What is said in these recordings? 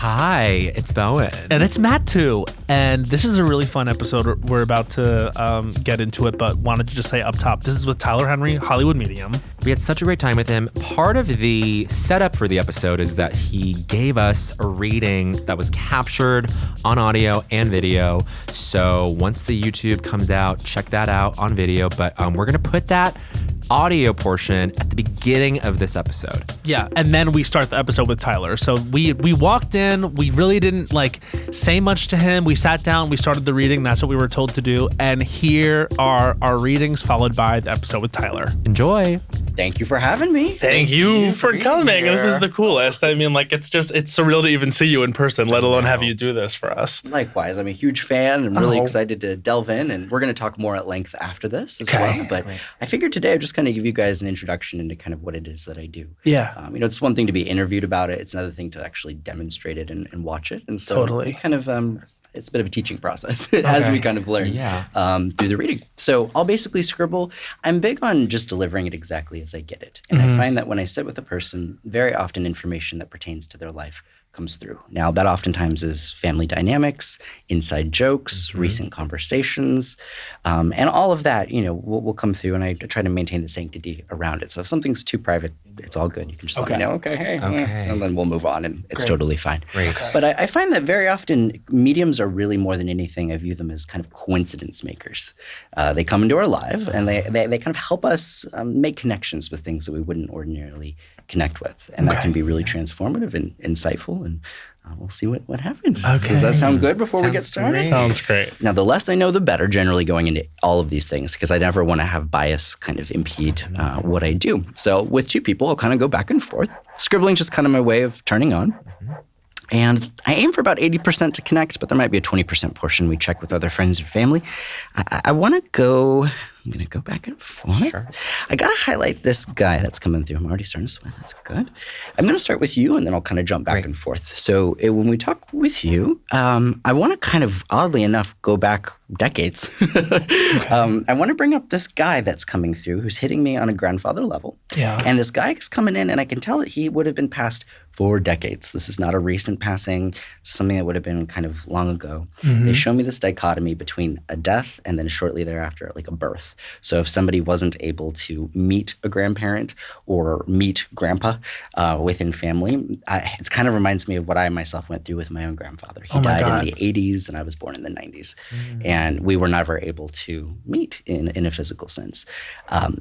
Hi, it's Bowen. And it's Matt too. And this is a really fun episode. We're about to get into it, but wanted to just say up top, this is with Tyler Henry, Hollywood Medium. We had such a great time with him. Part of the setup for the episode is that he gave us a reading that was captured on audio and video. So once the YouTube comes out, check that out on video. But we're going to put that audio portion at the beginning of this episode. Yeah, and then we start the episode with Tyler. So we walked in, we really didn't say much to him. We sat down, we started the reading. That's what we were told to do. And here are our readings followed by the episode with Tyler. Enjoy. Thank you for having me. Thank you for coming. Here. This is the coolest. I mean, it's surreal to even see you in person, let alone have you do this for us. Likewise. I'm a huge fan. I'm really excited to delve in, and we're going to talk more at length after this as well. But I figured today I'd just kind of give you guys an introduction into kind of what it is that I do. Yeah. It's one thing to be interviewed about it. It's another thing to actually demonstrate it and watch it. And so Totally. it kind of, it's a bit of a teaching process as we kind of learn through the reading. So I'll basically scribble. I'm big on just delivering it exactly as I get it. And I find that when I sit with a person, very often information that pertains to their life comes through. Now, that oftentimes is family dynamics, inside jokes, recent conversations, and all of that, will come through, and I try to maintain the sanctity around it. So if something's too private, it's all good. You can just let me know, hey, and then we'll move on, and it's totally fine. Great. But I find that very often mediums are really more than anything, I view them as kind of coincidence makers. They come into our life, and they kind of help us make connections with things that we wouldn't ordinarily connect with. And that can be really transformative and insightful, and we'll see what happens. Okay. Does that sound good before we get started? Great. Sounds great. Now, the less I know, the better, generally going into all of these things, because I never want to have bias kind of impede what I do. So with two people, I'll kind of go back and forth. Scribbling just kind of my way of turning on. And I aim for about 80% to connect, but there might be a 20% portion we check with other friends or family. I'm going to go back and forth. Sure. I got to highlight this guy that's coming through. I'm already starting to sweat. That's good. I'm going to start with you, and then I'll kind of jump back and forth. So when we talk with you, I want to kind of, oddly enough, go back decades. I want to bring up this guy that's coming through who's hitting me on a grandfather level. Yeah. And this guy is coming in, and I can tell that he would have been passed for decades. This is not a recent passing. It's something that would have been kind of long ago. They show me this dichotomy between a death and then shortly thereafter, like a birth. So if somebody wasn't able to meet a grandparent or meet grandpa within family, it kind of reminds me of what I myself went through with my own grandfather. He died in the 80s, and I was born in the 90s. And we were never able to meet in a physical sense.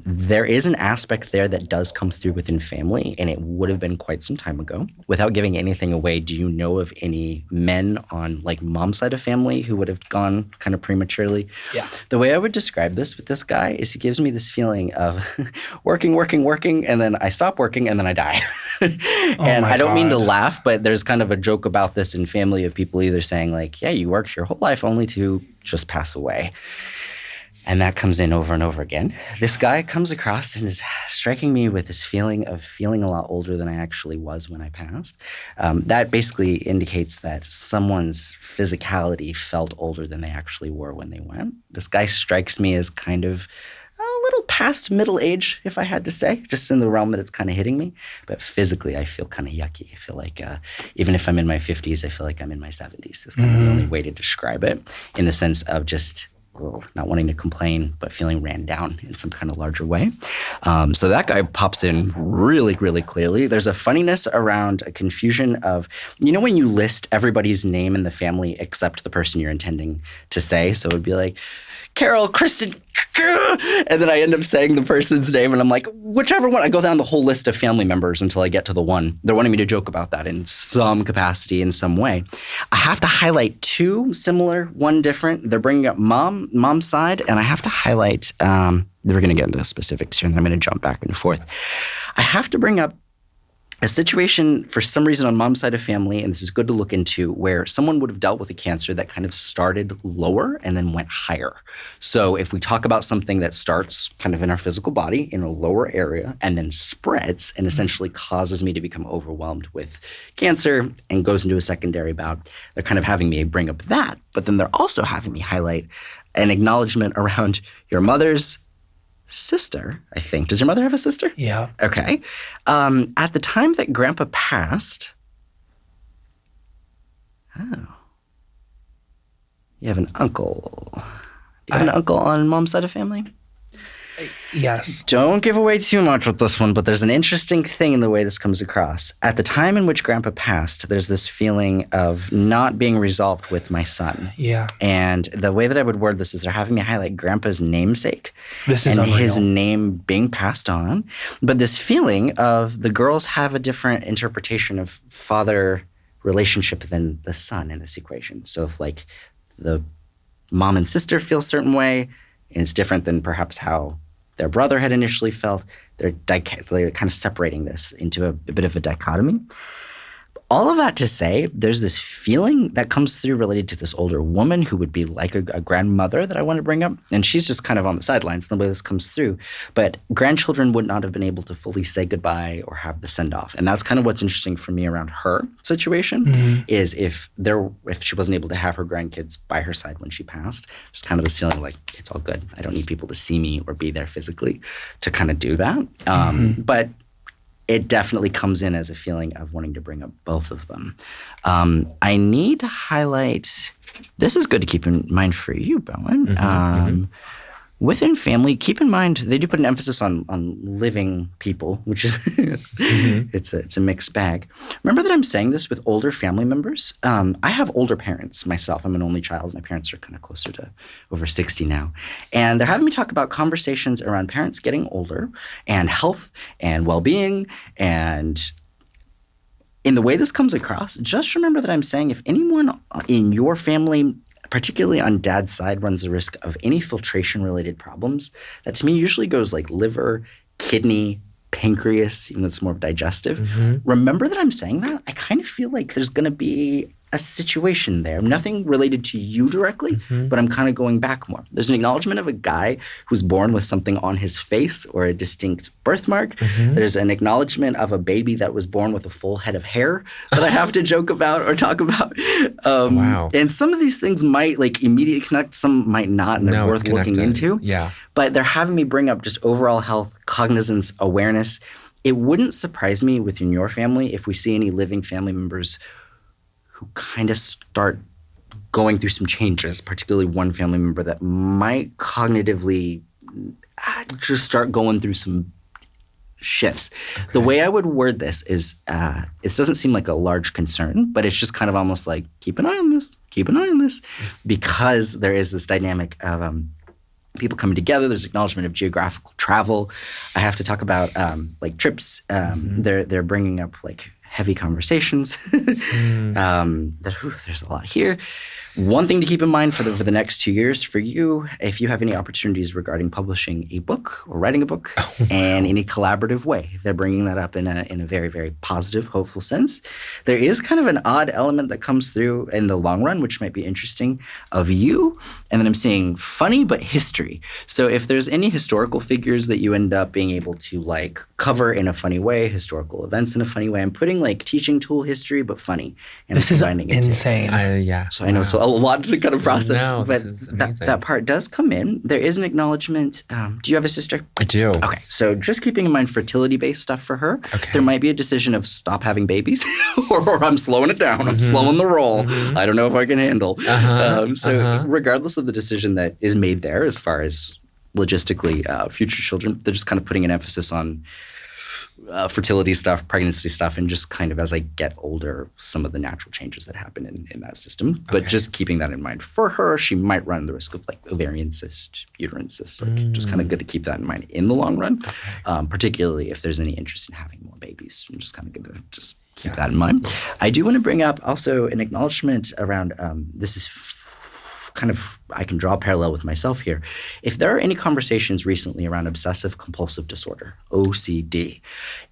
There is an aspect there that does come through within family, and it would have been quite some time ago. Without giving anything away, do you know of any men on mom's side of family who would have gone kind of prematurely? Yeah. The way I would describe this with this guy is he gives me this feeling of working, and then I stop working, and then I die. And I don't mean to laugh, but there's kind of a joke about this in family of people either saying you worked your whole life only to just pass away. And that comes in over and over again. This guy comes across and is striking me with this feeling of feeling a lot older than I actually was when I passed. That basically indicates that someone's physicality felt older than they actually were when they went. This guy strikes me as kind of a little past middle age, if I had to say, just in the realm that it's kind of hitting me. But physically, I feel kind of yucky. I feel like even if I'm in my 50s, I feel like I'm in my 70s. It's kind of the only way to describe it, in the sense of just not wanting to complain, but feeling ran down in some kind of larger way. So that guy pops in really, really clearly. There's a funniness around a confusion of, when you list everybody's name in the family except the person you're intending to say. So it would be like, Carol, Kristen, and then I end up saying the person's name, and I'm like, whichever one. I go down the whole list of family members until I get to the one. They're wanting me to joke about that in some capacity, in some way. I have to highlight two similar, one different. They're bringing up mom's side, and I have to highlight, we're going to get into specifics here, and then I'm going to jump back and forth. I have to bring up a situation for some reason on mom's side of family, and this is good to look into, where someone would have dealt with a cancer that kind of started lower and then went higher. So if we talk about something that starts kind of in our physical body in a lower area and then spreads and essentially causes me to become overwhelmed with cancer and goes into a secondary bout, they're kind of having me bring up that, but then they're also having me highlight an acknowledgement around your mother's sister, I think. Does your mother have a sister? Yeah. Okay. At the time that Grandpa passed, Oh. You have an uncle. Do you have an uncle on mom's side of family? Yes. Don't give away too much with this one, but there's an interesting thing in the way this comes across. At the time in which Grandpa passed, there's this feeling of not being resolved with my son. Yeah. And the way that I would word this is they're having me highlight Grandpa's namesake. This is and unreal. His name being passed on. But this feeling of the girls have a different interpretation of father relationship than the son in this equation. So if like the mom and sister feel a certain way, and it's different than perhaps how their brother had initially felt, they're kind of separating this into a bit of a dichotomy. All of that to say, there's this feeling that comes through related to this older woman who would be like a grandmother that I want to bring up. And she's just kind of on the sidelines, the way this comes through. But grandchildren would not have been able to fully say goodbye or have the send-off. And that's kind of what's interesting for me around her situation, is if she wasn't able to have her grandkids by her side when she passed, just kind of this feeling like, it's all good. I don't need people to see me or be there physically to kind of do that. But it definitely comes in as a feeling of wanting to bring up both of them. I need to highlight, this is good to keep in mind for you, Bowen. Within family, keep in mind, they do put an emphasis on living people, which is, it's a mixed bag. Remember that I'm saying this with older family members. I have older parents myself. I'm an only child. My parents are kind of closer to over 60 now. And they're having me talk about conversations around parents getting older and health and well-being. And in the way this comes across, just remember that I'm saying if anyone in your family, particularly on dad's side, runs the risk of any filtration-related problems, that to me usually goes like liver, kidney, pancreas, even though it's more digestive. Remember that I'm saying that? I kind of feel like there's going to be a situation there. Nothing related to you directly, but I'm kind of going back more. There's an acknowledgement of a guy who's born with something on his face or a distinct birthmark. There's an acknowledgement of a baby that was born with a full head of hair that I have to joke about or talk about. Wow. And some of these things might like immediately connect, some might not, and they're worth looking into. Yeah. But they're having me bring up just overall health, cognizance, awareness. It wouldn't surprise me within your family if we see any living family members who kind of start going through some changes, particularly one family member that might cognitively just start going through some shifts. Okay. The way I would word this is, it doesn't seem like a large concern, but it's just kind of almost like, keep an eye on this, because there is this dynamic of people coming together. There's acknowledgement of geographical travel. I have to talk about like trips. They're bringing up like heavy conversations. There's a lot here. One thing to keep in mind for the next 2 years for you, if you have any opportunities regarding publishing a book or writing a book and in a collaborative way, they're bringing that up in a very, very positive, hopeful sense. There is kind of an odd element that comes through in the long run, which might be interesting, of you. And then I'm seeing funny, but history. So if there's any historical figures that you end up being able to like cover in a funny way, historical events in a funny way, I'm putting like teaching tool history, but funny. And this is insane. So I know it's a lot to kind of process, No, but this is amazing. that part does come in. There is an acknowledgement. Do you have a sister? I do. Okay, so just keeping in mind fertility-based stuff for her. Okay. There might be a decision of stop having babies, or I'm slowing it down. I'm slowing the roll. I don't know if I can handle. Regardless of the decision that is made there, as far as logistically future children, they're just kind of putting an emphasis on fertility stuff, pregnancy stuff, and just kind of as I get older, some of the natural changes that happen in that system. But just keeping that in mind for her, she might run the risk of like ovarian cyst, uterine cyst. Like just kind of good to keep that in mind in the long run, particularly if there's any interest in having more babies. I'm just kind of good to just keep that in mind. I do want to bring up also an acknowledgement around this is kind of, I can draw a parallel with myself here. If there are any conversations recently around obsessive compulsive disorder, OCD,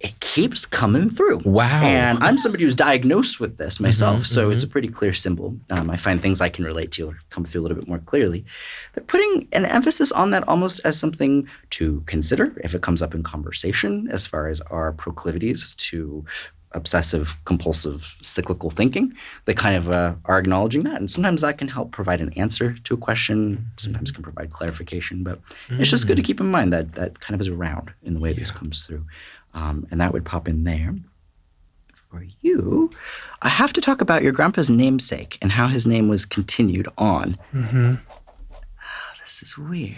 it keeps coming through. Wow. And I'm somebody who's diagnosed with this myself, so it's a pretty clear symbol. I find things I can relate to or come through a little bit more clearly. But putting an emphasis on that almost as something to consider if it comes up in conversation as far as our proclivities to obsessive, compulsive, cyclical thinking. They kind of are acknowledging that. And sometimes that can help provide an answer to a question. Sometimes can provide clarification. But it's just good to keep in mind that that kind of is around in the way this comes through. And that would pop in there. For you, I have to talk about your grandpa's namesake and how his name was continued on. Mm-hmm. Oh, this is weird.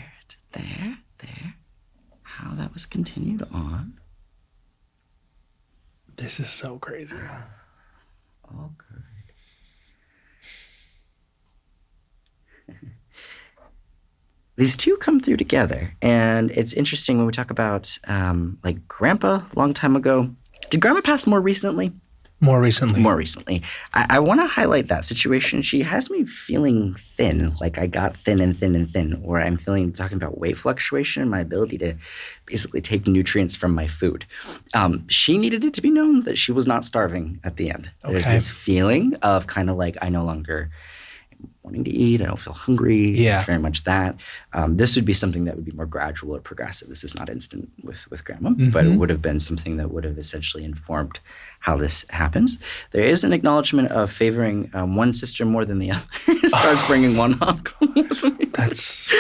There. How that was continued on. This is so crazy. All good. These two come through together, and it's interesting when we talk about like Grandpa a long time ago. Did Grandma pass more recently? More recently. I want to highlight that situation. She has me feeling thin, like I got thin, or I'm talking about weight fluctuation and my ability to basically take nutrients from my food. She needed it to be known that she was not starving at the end. Okay. There's this feeling of kind of like I no longer wanting to eat. I don't feel hungry. Yeah. It's very much that. This would be something that would be more gradual or progressive. This is not instant with Grandma, but it would have been something that would have essentially informed how this happens. There is an acknowledgement of favoring one sister more than the other as far as bringing one up. That's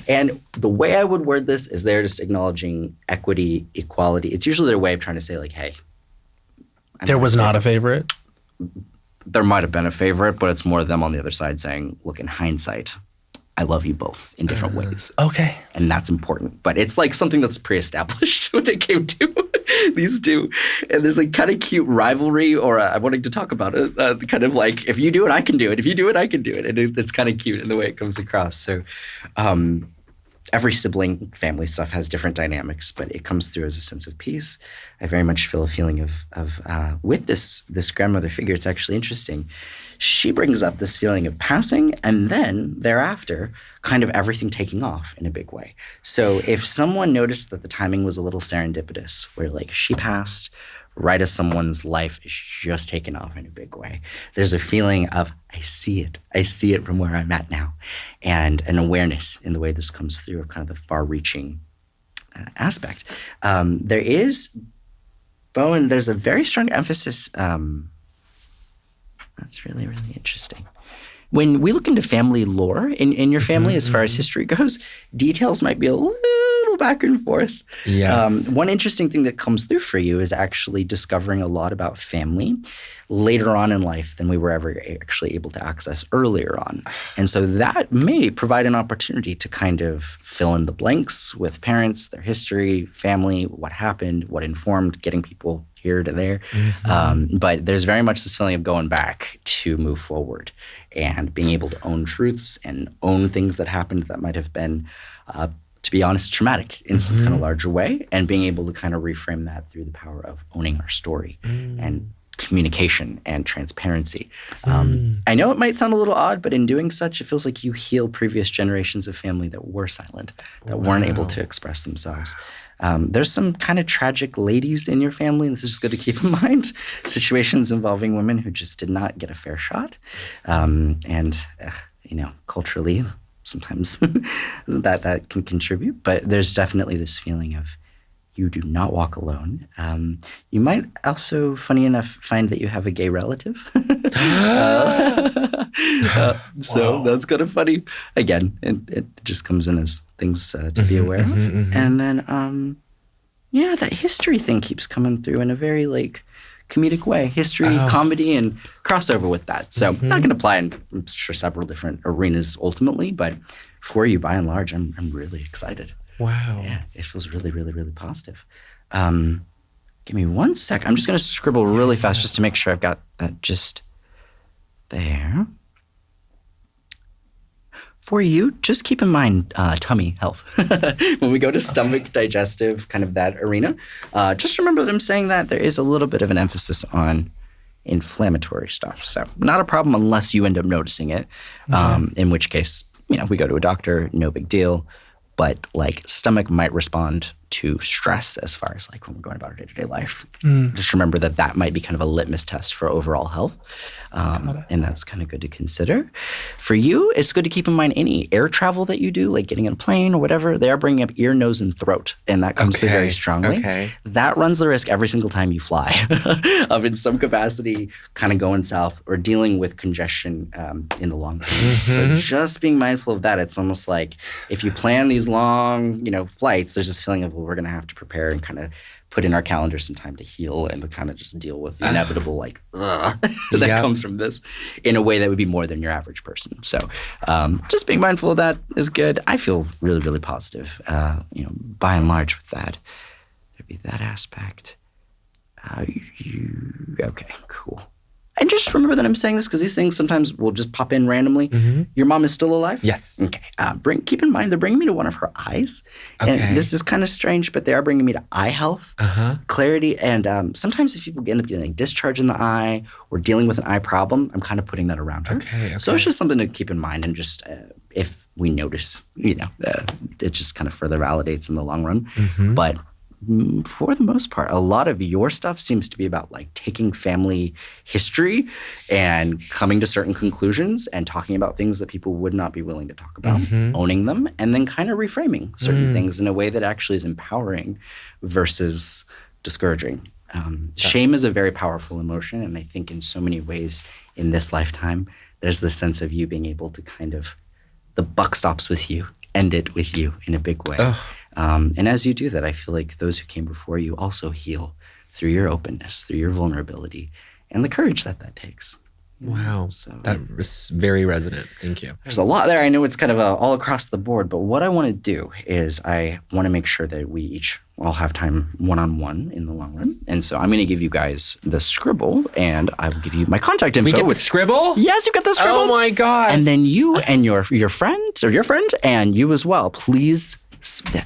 And the way I would word this is they're just acknowledging equity, equality. It's usually their way of trying to say like, hey. There was not a favorite? There might have been a favorite, but it's more them on the other side saying, look, in hindsight, I love you both in different ways. Okay. And that's important. But it's like something that's pre-established when it came to these two. And there's like kind of cute rivalry or I'm wanting to talk about it. Kind of like, if you do it, I can do it. If you do it, I can do it. And it's kind of cute in the way it comes across. So every sibling family stuff has different dynamics, but it comes through as a sense of peace. I very much feel a feeling of with this grandmother figure, it's actually interesting. She brings up this feeling of passing and then thereafter kind of everything taking off in a big way. So if someone noticed that the timing was a little serendipitous, where like she passed right as someone's life is just taken off in a big way, there's a feeling of, I see it from where I'm at now, and an awareness in the way this comes through of kind of the far-reaching aspect. There is, Bowen, there's a very strong emphasis, that's really, really interesting. When we look into family lore in your family, as far as history goes, details might be a little back and forth. Yes. One interesting thing that comes through for you is actually discovering a lot about family later on in life than we were ever actually able to access earlier on. And so that may provide an opportunity to kind of fill in the blanks with parents, their history, family, what happened, what informed getting people here to there. But there's very much this feeling of going back to move forward and being able to own truths and own things that happened that might have been, to be honest, traumatic in some kind of larger way, and being able to kind of reframe that through the power of owning our story and communication and transparency. I know it might sound a little odd, but in doing such, it feels like you heal previous generations of family that were silent, that weren't able to express themselves. There's some kind of tragic ladies in your family, and this is just good to keep in mind, situations involving women who just did not get a fair shot. Culturally, sometimes that can contribute, but there's definitely this feeling of you do not walk alone. You might also, funny enough, find that you have a gay relative. So that's kind of funny. Again, it just comes in as things to be aware of. And then, that history thing keeps coming through in a very like comedic way. History, comedy, and crossover with that. So not going to apply in, I'm sure, several different arenas ultimately, but for you, by and large, I'm really excited. Wow. Yeah, it feels really, really, really positive. Give me 1 sec. I'm just going to scribble really fast just to make sure I've got that just there. For you, just keep in mind tummy health. When we go to stomach, digestive, kind of that arena, just remember that I'm saying that there is a little bit of an emphasis on inflammatory stuff. So not a problem unless you end up noticing it, in which case, we go to a doctor, no big deal. But like stomach might respond to stress as far as like when we're going about our day-to-day life. Just remember that might be kind of a litmus test for overall health. And that's kind of good to consider. For you, it's good to keep in mind any air travel that you do, like getting in a plane or whatever, they are bringing up ear, nose, and throat. And that comes through very strongly. Okay. That runs the risk every single time you fly of in some capacity kind of going south or dealing with congestion in the long term. So just being mindful of that, it's almost like if you plan these long, flights, there's this feeling of, people, we're going to have to prepare and kind of put in our calendar some time to heal and to kind of just deal with the inevitable that comes from this in a way that would be more than your average person. So just being mindful of that is good. I feel really, really positive, by and large with that. There'd be that aspect. Okay, cool. And just remember that I'm saying this because these things sometimes will just pop in randomly. Mm-hmm. Your mom is still alive? Yes. Okay. Keep in mind, they're bringing me to one of her eyes. Okay. And this is kind of strange, but they are bringing me to eye health, clarity. And sometimes if people end up getting discharge in the eye or dealing with an eye problem, I'm kind of putting that around her. Okay. So it's just something to keep in mind. And just if we notice, it just kind of further validates in the long run. Mm-hmm. But for the most part, a lot of your stuff seems to be about like taking family history and coming to certain conclusions and talking about things that people would not be willing to talk about, owning them, and then kind of reframing certain things in a way that actually is empowering versus discouraging. Shame is a very powerful emotion, and I think in so many ways in this lifetime, there's this sense of you being able to kind of, the buck stops with you, end it with you in a big way. And as you do that, I feel like those who came before you also heal through your openness, through your vulnerability, and the courage that takes. Wow. So that was very resonant. Thank you. There's a lot there. I know it's kind of all across the board, but what I want to do is I want to make sure that we each all have time one-on-one in the long run. And so I'm going to give you guys the scribble, and I will give you my contact info. We get the scribble? Yes, you get the scribble. Oh my God. And then you and your friend, and you as well, please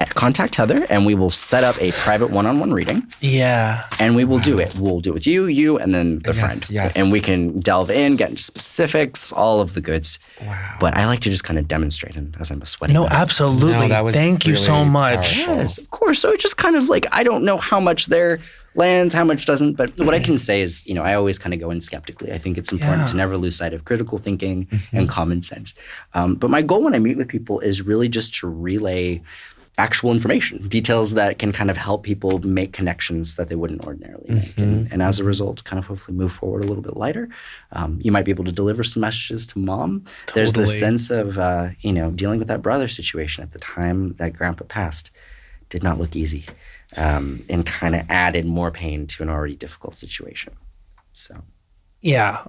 contact Heather, and we will set up a private one-on-one reading. Yeah. And we will do it. We'll do it with you, and then the friend. Yes. And we can delve in, get into specifics, all of the goods. Wow. But I like to just kind of demonstrate, and as I'm sweating. No, absolutely. No, that was Thank you so much. Powerful. Yes, of course. So it just kind of like, I don't know how much there lands, how much doesn't, but what I can say is, I always kind of go in skeptically. I think it's important to never lose sight of critical thinking and common sense. But my goal when I meet with people is really just to relay actual information, details that can kind of help people make connections that they wouldn't ordinarily make. And as a result, kind of hopefully move forward a little bit lighter. You might be able to deliver some messages to mom. Totally. There's this sense of, dealing with that brother situation at the time that grandpa passed did not look easy, and kind of added more pain to an already difficult situation. So. Yeah.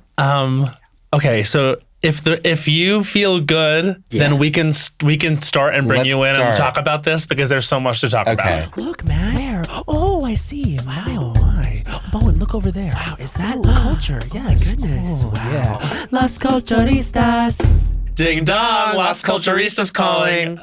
Okay, so if you feel good, then we can start and bring you in and talk about this because there's so much to talk about. Look, man. Where? Oh, I see. Wow. My. Bowen, look over there. Wow, is that culture? Yes. Oh, my goodness. Wow. Yeah. Las Culturistas. Ding dong, Las Culturistas calling.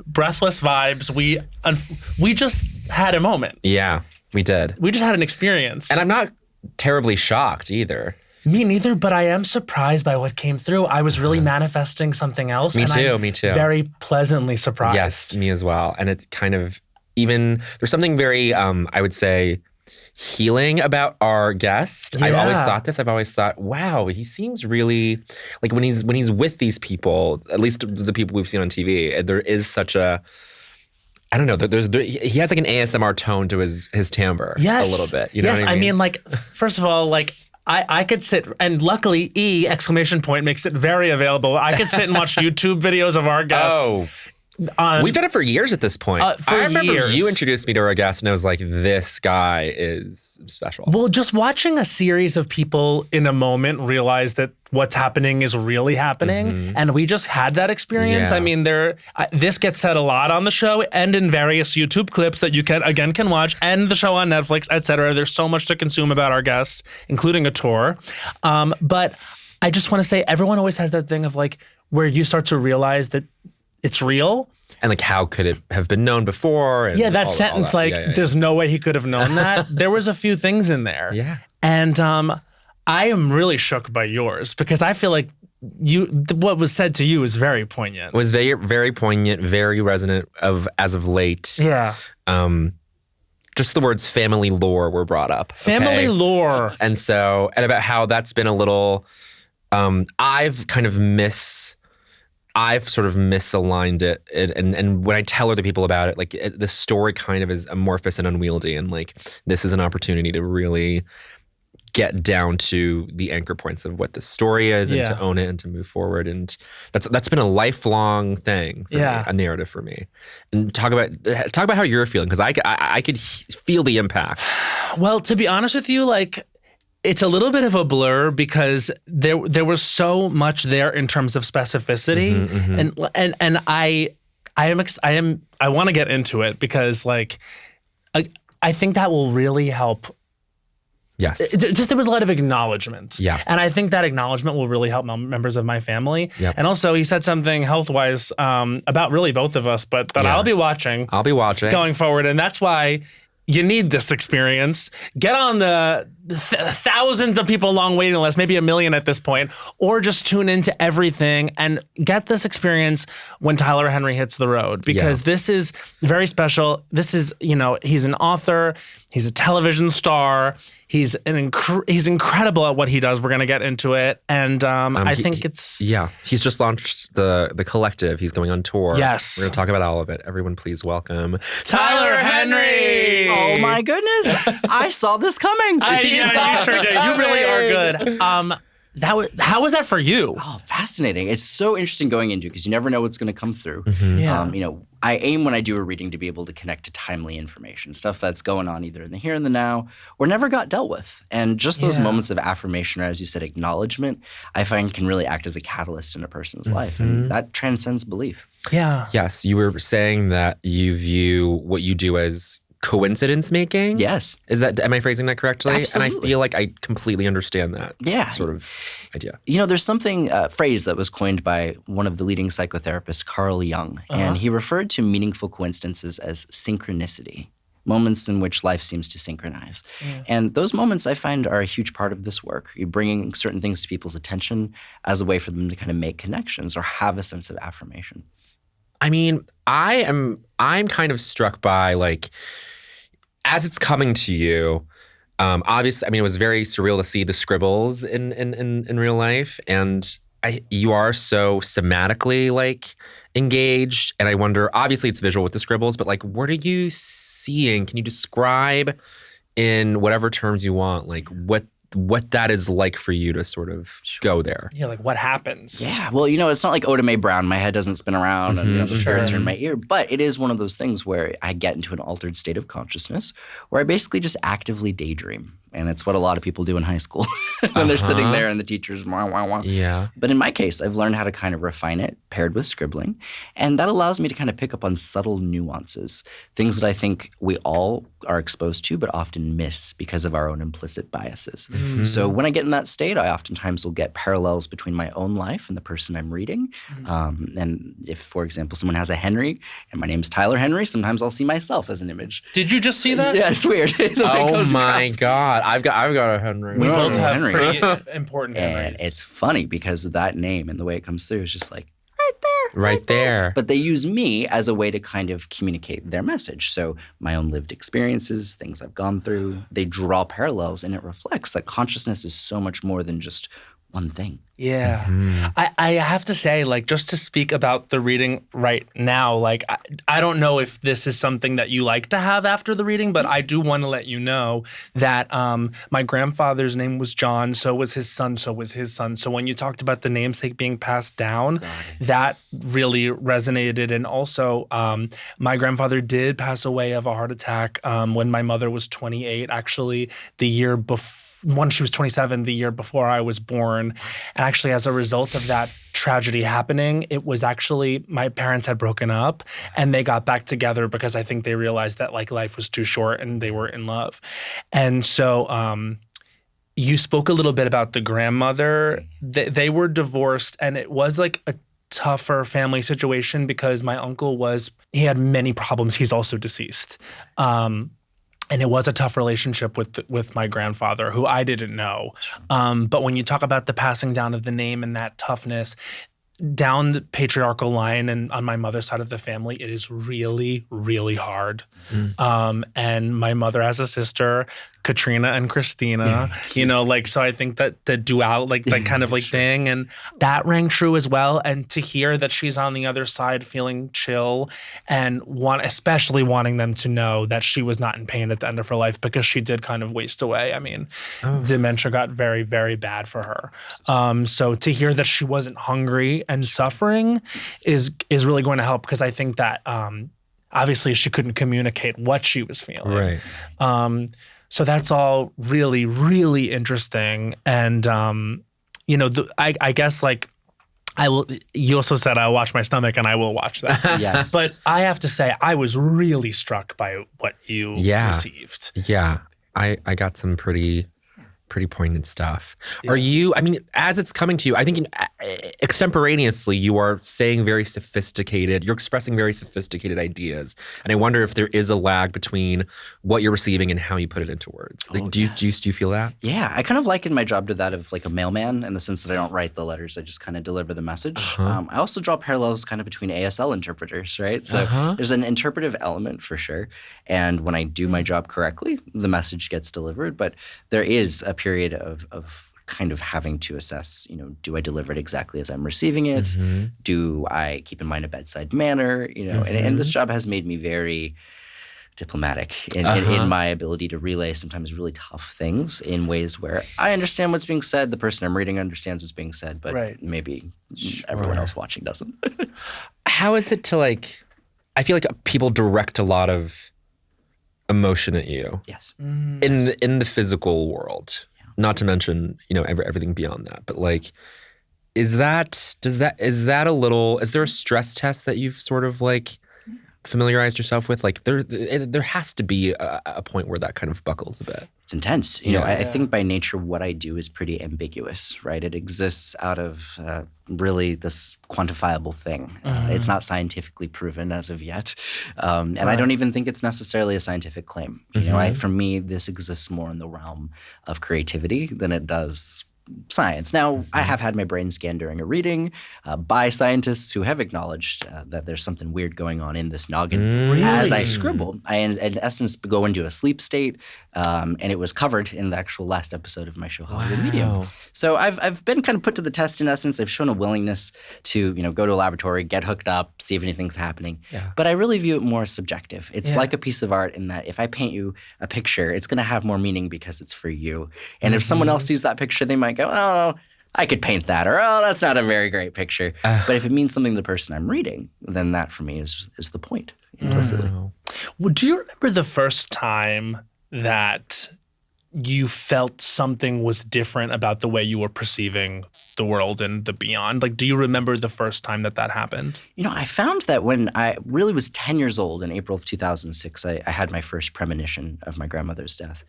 Breathless vibes. We just had a moment. Yeah, we did. We just had an experience. And I'm not terribly shocked either. Me neither, but I am surprised by what came through. I was really manifesting something else. Me too. Very pleasantly surprised. Yes, me as well. And it's kind of there's something very, I would say, healing about our guest. Yeah. I've always thought this. I've always thought, wow, he seems really, like when he's with these people, at least the people we've seen on TV, there is such a, I don't know. He has like an ASMR tone to his timbre a little bit. You know what I mean? I mean, like, first of all, like, I could sit, and luckily exclamation point makes it very available. I could sit and watch YouTube videos of our guests. We've done it for years at this point. I remember you introduced me to our guest and I was like, this guy is special. Well, just watching a series of people in a moment realize that what's happening is really happening. And we just had that experience. Yeah. I mean, this gets said a lot on the show and in various YouTube clips that you can watch, and the show on Netflix, etc. There's so much to consume about our guests, including a tour. But I just want to say, everyone always has that thing of like, where you start to realize that it's real. And like, how could it have been known before? And that sentence, there's no way he could have known that. There was a few things in there. Yeah. And I am really shook by yours because I feel like what was said to you is very poignant. It was very, very poignant, very resonant as of late. Yeah. Just the words family lore were brought up. Family lore. And about how that's been a little, I've sort of misaligned it. And when I tell other people about it, like the story kind of is amorphous and unwieldy. And like, this is an opportunity to really get down to the anchor points of what the story is and to own it and to move forward. And that's been a lifelong thing for me, a narrative for me. And talk about how you're feeling, because I could feel the impact. Well, to be honest with you, like, it's a little bit of a blur because there was so much there in terms of specificity, and I want to get into it because, like, I think that will really help. Yes. There was a lot of acknowledgement. Yeah. And I think that acknowledgement will really help members of my family. Yep. And also, he said something health-wise about really both of us, but I'll be watching. I'll be watching. Going forward. And that's why you need this experience. Get on the thousands of people long waiting list, maybe 1 million at this point, or just tune into everything and get this experience when Tyler Henry hits the road, because this is very special. This is, he's an author, he's a television star, he's incredible at what he does. We're going to get into it. And I think it's... Yeah, he's just launched the collective. He's going on tour. Yes. We're going to talk about all of it. Everyone please welcome Tyler Henry! Oh my goodness. I saw this coming. Yeah, you sure did. You really are good. How was that for you? Oh, fascinating. It's so interesting going into it because you never know what's going to come through. Yeah. I aim when I do a reading to be able to connect to timely information, stuff that's going on either in the here and the now or never got dealt with. And just those moments of affirmation, or as you said, acknowledgement, I find can really act as a catalyst in a person's life. And that transcends belief. Yeah. Yes, you were saying that you view what you do as coincidence making? Yes. Am I phrasing that correctly? Absolutely. And I feel like I completely understand that sort of idea. There's something, phrase that was coined by one of the leading psychotherapists, Carl Jung, and he referred to meaningful coincidences as synchronicity, moments in which life seems to synchronize. And those moments I find are a huge part of this work. You're bringing certain things to people's attention as a way for them to kind of make connections or have a sense of affirmation. I mean, I'm kind of struck by, like, as it's coming to you, obviously, I mean, it was very surreal to see the scribbles in real life, and you are so somatically, like, engaged, and I wonder, obviously it's visual with the scribbles, but, like, what are you seeing? Can you describe in whatever terms you want, like, what that is like for you to sort of go there? Yeah, like what happens? Yeah, well, it's not like Oda Mae Brown. My head doesn't spin around and the spirits are in my ear. But it is one of those things where I get into an altered state of consciousness where I basically just actively daydream. And it's what a lot of people do in high school when they're sitting there and the teacher's wah, wah, wah. Yeah. But in my case, I've learned how to kind of refine it paired with scribbling. And that allows me to kind of pick up on subtle nuances, things that I think we all are exposed to but often miss because of our own implicit biases. So when I get in that state, I oftentimes will get parallels between my own life and the person I'm reading. And if, for example, someone has a Henry and my name's Tyler Henry, sometimes I'll see myself as an image. Did you just see that? Yeah, it's weird. Oh my God. I've got a Henry. We both have Henrys. pretty important Henrys. And it's funny because of that name and the way it comes through is just like, right there. But they use me as a way to kind of communicate their message. So my own lived experiences, things I've gone through, they draw parallels, and it reflects that consciousness is so much more than just one thing. Yeah. I have to say, like, just to speak about the reading right now, like, I don't know if this is something that you like to have after the reading, but I do want to let you know that my grandfather's name was John, so was his son, so was his son. So when you talked about the namesake being passed down, that really resonated. And also, my grandfather did pass away of a heart attack when my mother was 28, actually the year before. When she was 27, the year before I was born. And actually, as a result of that tragedy happening, it was actually my parents had broken up and they got back together because I think they realized that, like, life was too short and they were in love. And so you spoke a little bit about the grandmother. They were divorced, and it was like a tougher family situation because my uncle he had many problems. He's also deceased. And it was a tough relationship with my grandfather, who I didn't know. But when you talk about the passing down of the name and that toughness down the patriarchal line and on my mother's side of the family, it is really, really hard. And my mother has a sister, Katrina and Christina, so I think that the dual, like that kind of like thing, and that rang true as well. And to hear that she's on the other side feeling chill and especially wanting them to know that she was not in pain at the end of her life, because she did kind of waste away. I mean, dementia got very, very bad for her. So to hear that she wasn't hungry and suffering is really going to help, because I think that obviously she couldn't communicate what she was feeling. Right. So that's all really, really interesting. And, I guess like you also said I'll watch my stomach, and I will watch that. Yes. But I have to say, I was really struck by what you received. Yeah. I got some pretty poignant stuff. Yeah. Are you, as it's coming to you, I think extemporaneously you are saying you're expressing very sophisticated ideas. And I wonder if there is a lag between what you're receiving and how you put it into words. Like, do you feel that? Yeah, I kind of liken my job to that of like a mailman, in the sense that I don't write the letters, I just kind of deliver the message. I also draw parallels kind of between ASL interpreters, right? So there's an interpretive element for sure. And when I do my job correctly, the message gets delivered. But there is a period of kind of having to assess, do I deliver it exactly as I'm receiving it? Do I keep in mind a bedside manner? And this job has made me very diplomatic in my ability to relay sometimes really tough things in ways where I understand what's being said, the person I'm reading understands what's being said, but maybe everyone else watching doesn't. How is it to I feel like people direct a lot of emotion at you. Yes. In the physical world. Yeah. Not to mention, everything beyond that. But is there a stress test that you've sort of familiarized yourself with? There has to be a point where that kind of buckles a bit. It's intense. I think by nature what I do is pretty ambiguous, right? It exists out of really this quantifiable thing. It's not scientifically proven as of yet. And I don't even think it's necessarily a scientific claim. For me, this exists more in the realm of creativity than it does science. Now, I have had my brain scanned during a reading by scientists who have acknowledged that there's something weird going on in this noggin. Really? As I scribble. I, in essence, go into a sleep state, and it was covered in the actual last episode of my show, Hollywood Medium. So I've been kind of put to the test in essence. I've shown a willingness to, go to a laboratory, get hooked up, see if anything's happening. Yeah. But I really view it more as subjective. It's like a piece of art in that if I paint you a picture, it's going to have more meaning because it's for you. And if someone else sees that picture, they might go, oh, I could paint that, or oh, that's not a very great picture. But if it means something to the person I'm reading, then that for me is the point implicitly. Well, do you remember the first time that you felt something was different about the way you were perceiving the world and the beyond? Do you remember the first time that happened? I found that when I really was 10 years old in April of 2006, I had my first premonition of my grandmother's death.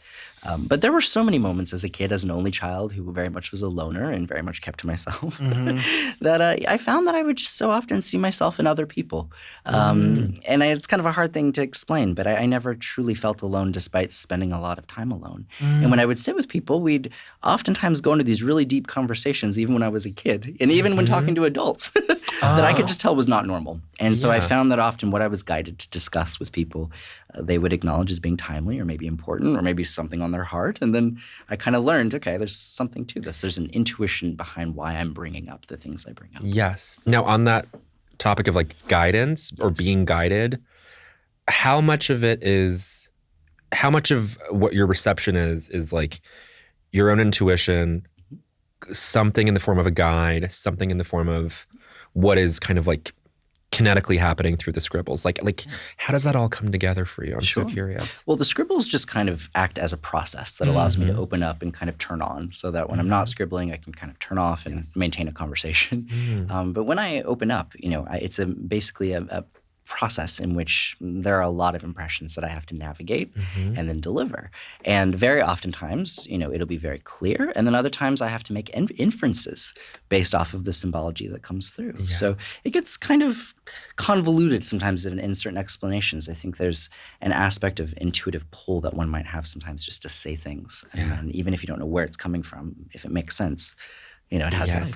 But there were so many moments as a kid, as an only child who very much was a loner and very much kept to myself, that I found that I would just so often see myself in other people. And it's kind of a hard thing to explain, but I never truly felt alone despite spending a lot of time alone. And when I would sit with people, we'd oftentimes go into these really deep conversations, even when I was a kid, and even when talking to adults, that I could just tell was not normal. And so I found that often what I was guided to discuss with people, they would acknowledge as being timely or maybe important or maybe something on their heart. And then I kind of learned, okay, there's something to this. There's an intuition behind why I'm bringing up the things I bring up. Yes. Now, on that topic of guidance or being guided, how much of what your reception is your own intuition, something in the form of a guide, something in the form of what is kind of kinetically happening through the scribbles? How does that all come together for you? I'm so curious. Well, the scribbles just kind of act as a process that allows me to open up and kind of turn on, so that when I'm not scribbling, I can kind of turn off and maintain a conversation. But when I open up, it's basically a process in which there are a lot of impressions that I have to navigate and then deliver. And very oftentimes, it'll be very clear. And then other times I have to make inferences based off of the symbology that comes through. Yeah. So it gets kind of convoluted sometimes in certain explanations. I think there's an aspect of intuitive pull that one might have sometimes just to say things. And even if you don't know where it's coming from, if it makes sense, it has value.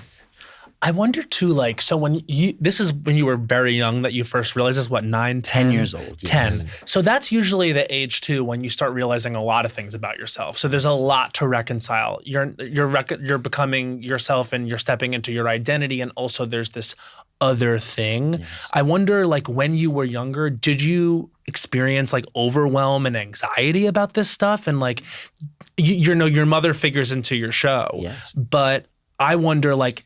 I wonder too, like, so this is when you were very young that you first realized this, what, 9, 10? 10 years old. 10. Yes. So that's usually the age too when you start realizing a lot of things about yourself. So there's a lot to reconcile. You're becoming yourself and you're stepping into your identity, and also there's this other thing. Yes. I wonder, like, when you were younger, did you experience like overwhelm and anxiety about this stuff? And like, your mother figures into your show. Yes. But I wonder, like,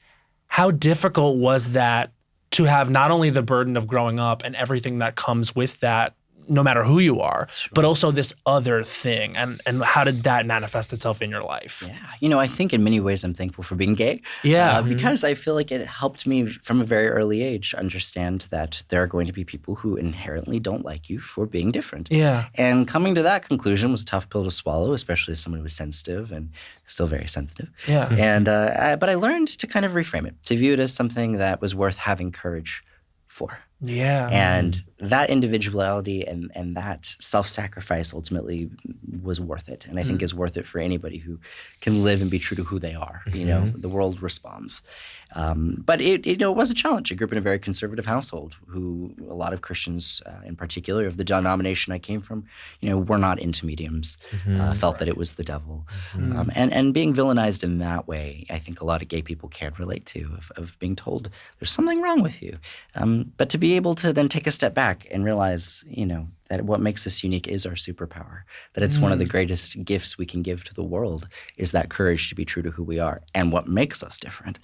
how difficult was that to have not only the burden of growing up and everything that comes with that, no matter who you are, sure, but also this other thing, and how did that manifest itself in your life? Yeah, I think in many ways I'm thankful for being gay. Yeah. Because I feel like it helped me from a very early age understand that there are going to be people who inherently don't like you for being different. Yeah. And coming to that conclusion was a tough pill to swallow, especially as someone who was sensitive and still very sensitive. Yeah. And but I learned to kind of reframe it, to view it as something that was worth having courage for. Yeah. And that individuality and that self-sacrifice ultimately was worth it. And I think is worth it for anybody who can live and be true to who they are. You know, the world responds. But it was a challenge. I grew up in a very conservative household who a lot of Christians in particular of the denomination I came from, were not into mediums, felt that it was the devil. And being villainized in that way, I think a lot of gay people can relate to, of being told there's something wrong with you. But to be able to then take a step back and realize, that what makes us unique is our superpower, that it's one of the greatest gifts we can give to the world is that courage to be true to who we are and what makes us different.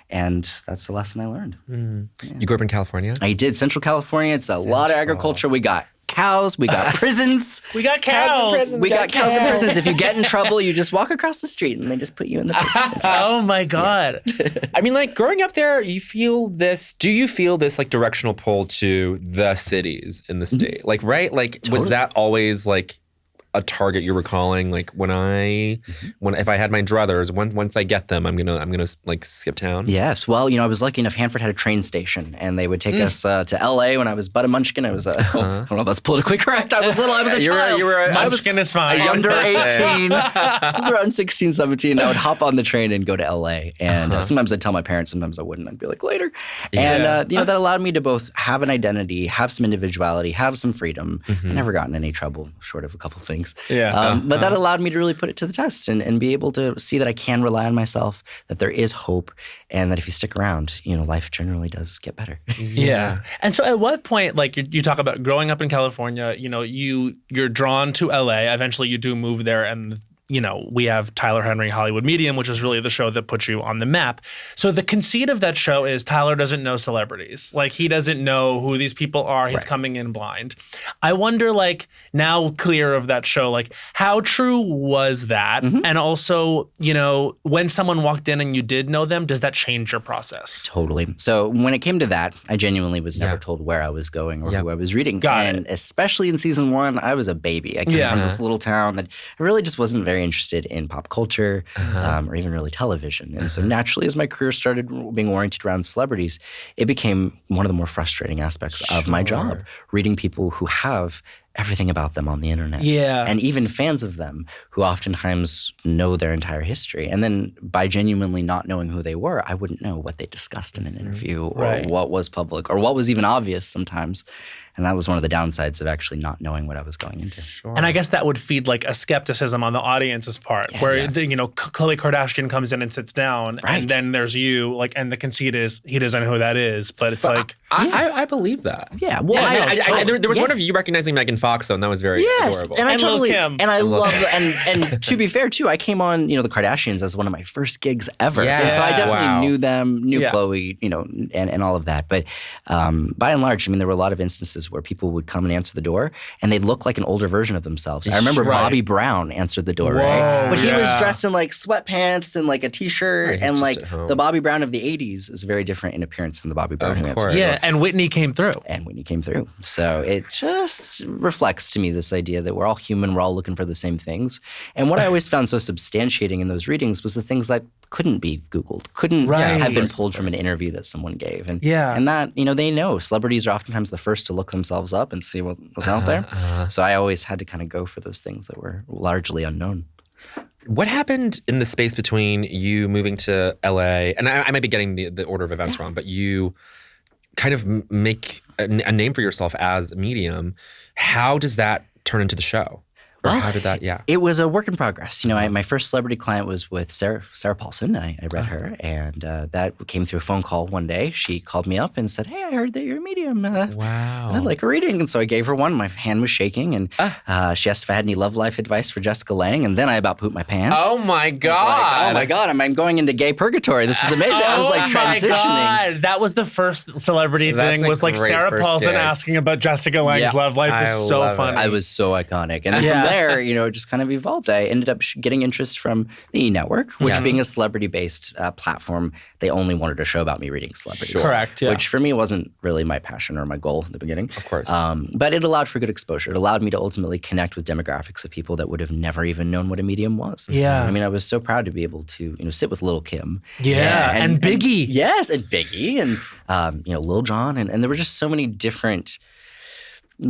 And that's the lesson I learned. Yeah. You grew up in California? I did. Central California. It's a lot of agriculture. We got cows. We got prisons. We got cows. We got cows in prisons. If you get in trouble, you just walk across the street and they just put you in the prison. Oh my God. Yes. I mean, like, growing up there, do you feel this like directional pull to the cities in the state? Like, right? Like, Totally. Was that always like a target you were calling? Like, if I had my druthers, once I get them, I'm gonna like skip town. Yes. Well, I was lucky enough. Hanford had a train station, and they would take us to L.A. when I was but a munchkin. I was I don't know if that's politically correct. I was little. I was a child. Munchkin is fine. Under 18. I was around 16, 17. I would hop on the train and go to L.A. And sometimes I'd tell my parents. Sometimes I wouldn't. I'd be like, later. And that allowed me to both have an identity, have some individuality, have some freedom. I never got in any trouble, short of a couple things. Yeah. But that allowed me to really put it to the test and be able to see that I can rely on myself, that there is hope, and that if you stick around, life generally does get better. Yeah. And so at what point, like you talk about growing up in California, you're drawn to LA. Eventually you do move there, and we have Tyler Henry Hollywood Medium, which is really the show that puts you on the map. So the conceit of that show is Tyler doesn't know celebrities. Like, he doesn't know who these people are. He's coming in blind. I wonder, like, now clear of that show, like, how true was that? And also, when someone walked in and you did know them, does that change your process? Totally. So when it came to that, I genuinely was never told where I was going or who I was reading. And especially in season 1, I was a baby. I came from this little town that I really just wasn't very interested in pop culture or even really television. And so naturally, as my career started being oriented around celebrities, it became one of the more frustrating aspects of my job, reading people who have everything about them on the internet. Yeah. And even fans of them who oftentimes know their entire history. And then by genuinely not knowing who they were, I wouldn't know what they discussed in an interview or what was public or what was even obvious sometimes. And that was one of the downsides of actually not knowing what I was going into. Sure. And I guess that would feed like a skepticism on the audience's part, where Khloe Kardashian comes in and sits down, and then there's you, like, and the conceit is he doesn't know who that is, but it's like I believe that. Yeah. Well, there was one of you recognizing Megan Fox, though, and that was very adorable. And I totally Lil' Kim. and I love and to be fair too, I came on the Kardashians as one of my first gigs ever, and so I definitely knew them, knew Khloe, and all of that. But by and large, I mean, there were a lot of instances where people would come and answer the door, and they'd look like an older version of themselves. I remember Bobby Brown answered the door, right? But he was dressed in like sweatpants and like a t-shirt, and like the Bobby Brown of the 80s is very different in appearance than the Bobby Brown who answered. Yeah, and Whitney came through. So it just reflects to me this idea that we're all human, we're all looking for the same things. And what I always found so substantiating in those readings was the things that couldn't be Googled, couldn't have been pulled from an interview that someone gave. And that, they know. Celebrities are oftentimes the first to look themselves up and see what was out there. So I always had to kind of go for those things that were largely unknown. What happened in the space between you moving to LA, and I might be getting the order of events wrong, but you kind of make a name for yourself as a medium. How does that turn into the show? Or how did that, It was a work in progress. My first celebrity client was with Sarah Paulson. I read her, and that came through a phone call one day. She called me up and said, "Hey, I heard that you're a medium. Wow. And I'd like a reading." And so I gave her one. My hand was shaking, and she asked if I had any love life advice for Jessica Lange, and then I about pooped my pants. Oh my God. Oh my God, I'm going into gay purgatory. This is amazing. I was like transitioning. My God. That was the first celebrity thing, was like Sarah Paulson asking about Jessica Lange's love life. Is so funny. I was so iconic. And then from there, it just kind of evolved. I ended up getting interest from the E! Network, which being a celebrity-based platform, they only wanted a show about me reading celebrities. Sure. Correct, yeah. Which for me wasn't really my passion or my goal in the beginning. Of course. But it allowed for good exposure. It allowed me to ultimately connect with demographics of people that would have never even known what a medium was. Yeah. I mean, I was so proud to be able to, sit with Lil' Kim. Yeah, and Biggie. Yes, and Biggie, and, Lil Jon. And there were just so many different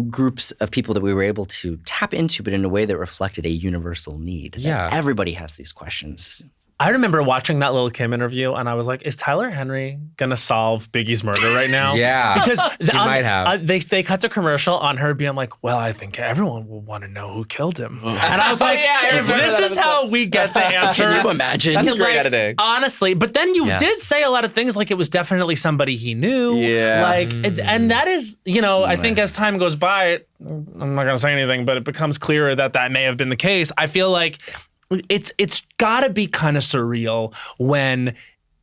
groups of people that we were able to tap into, but in a way that reflected a universal need. Yeah. Everybody has these questions. I remember watching that Lil' Kim interview, and I was like, is Tyler Henry going to solve Biggie's murder right now? Yeah. Because She might have. They cut to commercial on her being like, well, I think everyone will want to know who killed him. And I was like, this is how we get the answer. Can you imagine? That's great editing. Honestly. But then you did say a lot of things like it was definitely somebody he knew. Yeah. And that is, I think as time goes by, I'm not going to say anything, but it becomes clearer that may have been the case. I feel like it's got to be kind of surreal when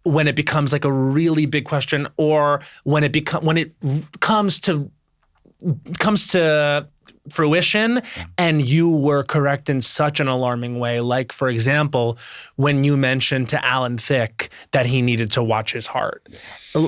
it becomes like a really big question, or when it comes to fruition and you were correct in such an alarming way. Like, for example, when you mentioned to Alan Thicke that he needed to watch his heart.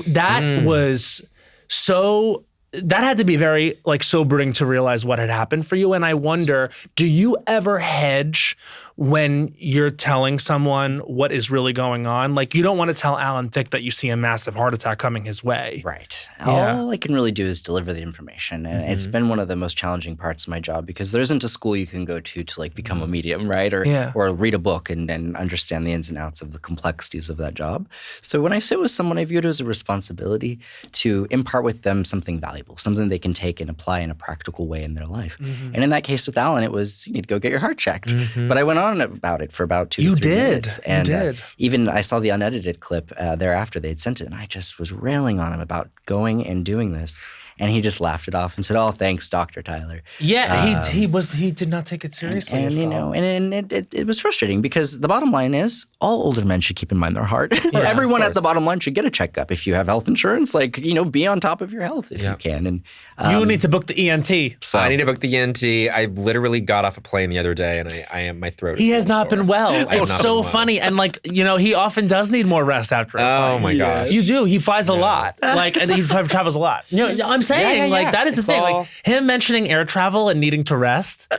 That was so... That had to be very sobering to realize what had happened for you. And I wonder, do you ever hedge when you're telling someone what is really going on? Like, you don't want to tell Alan Thicke that you see a massive heart attack coming his way. Right. All I can really do is deliver the information. And it's been one of the most challenging parts of my job, because there isn't a school you can go to become a medium, right? Or read a book and understand the ins and outs of the complexities of that job. So when I sit with someone, I view it as a responsibility to impart with them something valuable, something they can take and apply in a practical way in their life. And in that case with Alan, it was, you need to go get your heart checked. But I went on about it for about 2 to 3 minutes. And even I saw the unedited clip thereafter they'd sent it, and I just was railing on him about going and doing this. And he just laughed it off and said, "Oh, thanks, Dr. Tyler." Yeah, he did not take it seriously. And it was frustrating, because the bottom line is all older men should keep in mind their heart. Everyone at the bottom line should get a checkup. If you have health insurance, be on top of your health if you can. And you need to book the ENT. So I need to book the ENT. I literally got off a plane the other day, and I am, my throat. He has not been well. It's so funny, and he often does need more rest after. Oh my gosh, you do. He flies a lot, and he travels a lot. I'm saying, that is the thing. Like, him mentioning air travel and needing to rest.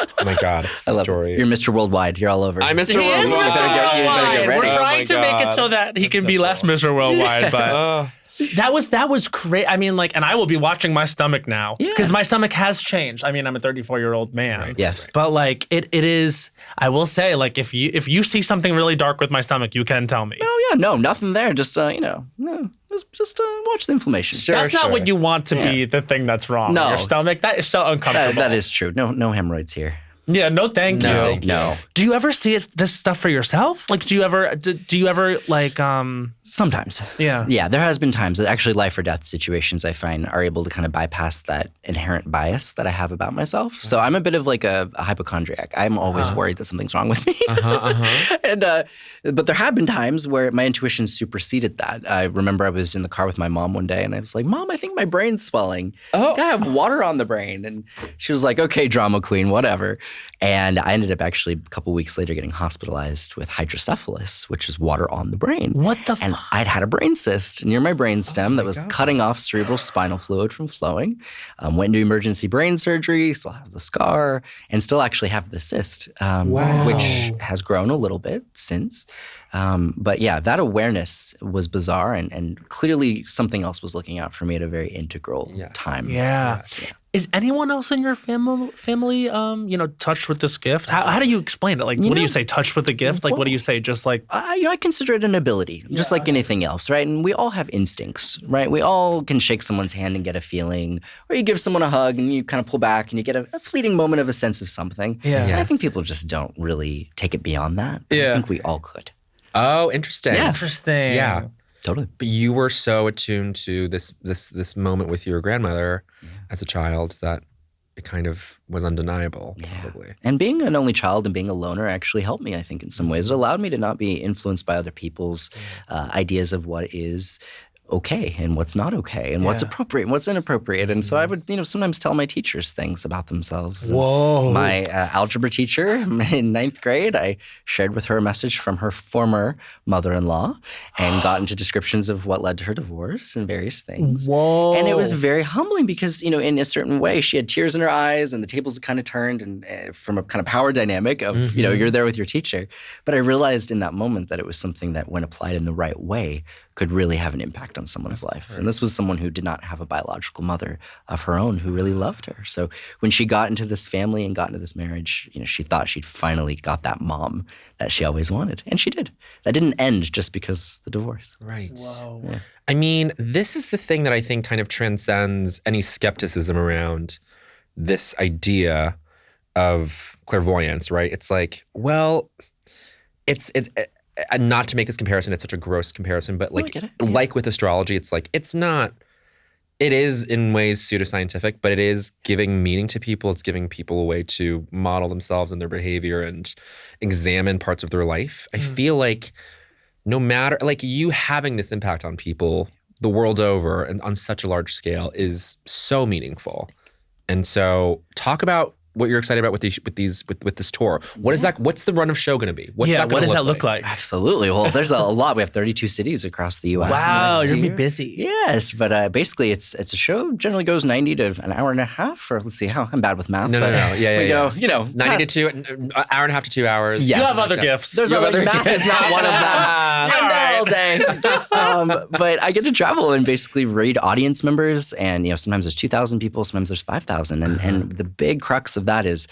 Oh my God, it's the story. You're Mr. Worldwide. You're all over. I'm Mr. Worldwide. He is Mr. Worldwide. We're trying to make it so that he can be less Mr. Worldwide, but that was great. I mean, and I will be watching my stomach now, because my stomach has changed. I mean, I'm a 34-year-old man. Right. Yes. But it is, I will say, if you see something really dark with my stomach, you can tell me. Oh yeah, no, nothing there. Just just watch the inflammation. That's not what you want to be the thing that's wrong. No. Your stomach, that is so uncomfortable. That is true. No hemorrhoids here. Yeah, no thank you. No. Do you ever see this stuff for yourself? Do you ever Sometimes. Yeah. Yeah, there has been times that actually life or death situations I find are able to kind of bypass that inherent bias that I have about myself. So I'm a bit of a hypochondriac. I'm always worried that something's wrong with me. But there have been times where my intuition superseded that. I remember I was in the car with my mom one day, and I was like, "Mom, I think my brain's swelling. I think I have water on the brain." And she was like, "Okay, drama queen, whatever." And I ended up actually a couple weeks later getting hospitalized with hydrocephalus, which is water on the brain. What the And I'd had a brain cyst near my brainstem that was cutting off cerebral spinal fluid from flowing. Went into emergency brain surgery, still have the scar, and still actually have the cyst, which has grown a little bit since. But yeah, that awareness was bizarre, and clearly something else was looking out for me at a very integral time. Yeah. Is anyone else in your family, touched with this gift? How do you explain it? Like, what do you say, touched with the gift? Like, what do you say, just like... I consider it an ability, just like anything else, right? And we all have instincts, right? We all can shake someone's hand and get a feeling, or you give someone a hug and you kind of pull back and you get a fleeting moment of a sense of something. Yeah. And I think people just don't really take it beyond that. But I think we all could. Oh, interesting. Yeah. Interesting. Yeah. Totally. But you were so attuned to this moment with your grandmother as a child that it kind of was undeniable, probably. And being an only child and being a loner actually helped me, I think, in some ways. It allowed me to not be influenced by other people's ideas of what is okay and what's not okay and what's appropriate and what's inappropriate. And so I would, sometimes tell my teachers things about themselves. Whoa. My algebra teacher in ninth grade, I shared with her a message from her former mother-in-law and got into descriptions of what led to her divorce and various things. Whoa. And it was very humbling because, in a certain way, she had tears in her eyes and the tables had kind of turned and from a kind of power dynamic of, you're there with your teacher. But I realized in that moment that it was something that when applied in the right way could really have an impact on someone's life. And this was someone who did not have a biological mother of her own who really loved her. So when she got into this family and got into this marriage, she thought she'd finally got that mom that she always wanted. And she did. That didn't end just because of the divorce. Right. Whoa. Yeah. I mean, this is the thing that I think kind of transcends any skepticism around this idea of clairvoyance, right? It's like, well, it's not to make this comparison, it's such a gross comparison, but like with astrology, it's like, it is in ways pseudoscientific, but it is giving meaning to people. It's giving people a way to model themselves and their behavior and examine parts of their life. I feel like no matter, like you having this impact on people the world over and on such a large scale is so meaningful. And so talk about what you're excited about with this tour. What is that? What's the run of show going to be? What does that look like? Absolutely. Well, there's a lot. We have 32 cities across the U.S. Wow, you're going to be busy. Yes, but basically it's a show generally goes 90 to an hour and a half, or let's see how I'm bad with math. No. Yeah. We go, 90 to an hour and a half to 2 hours. Yes. You have other gifts. There's other math is not one of them. I'm there all day. But I get to travel and basically read audience members, and sometimes there's 2,000 people, sometimes there's 5,000, and the big crux of that is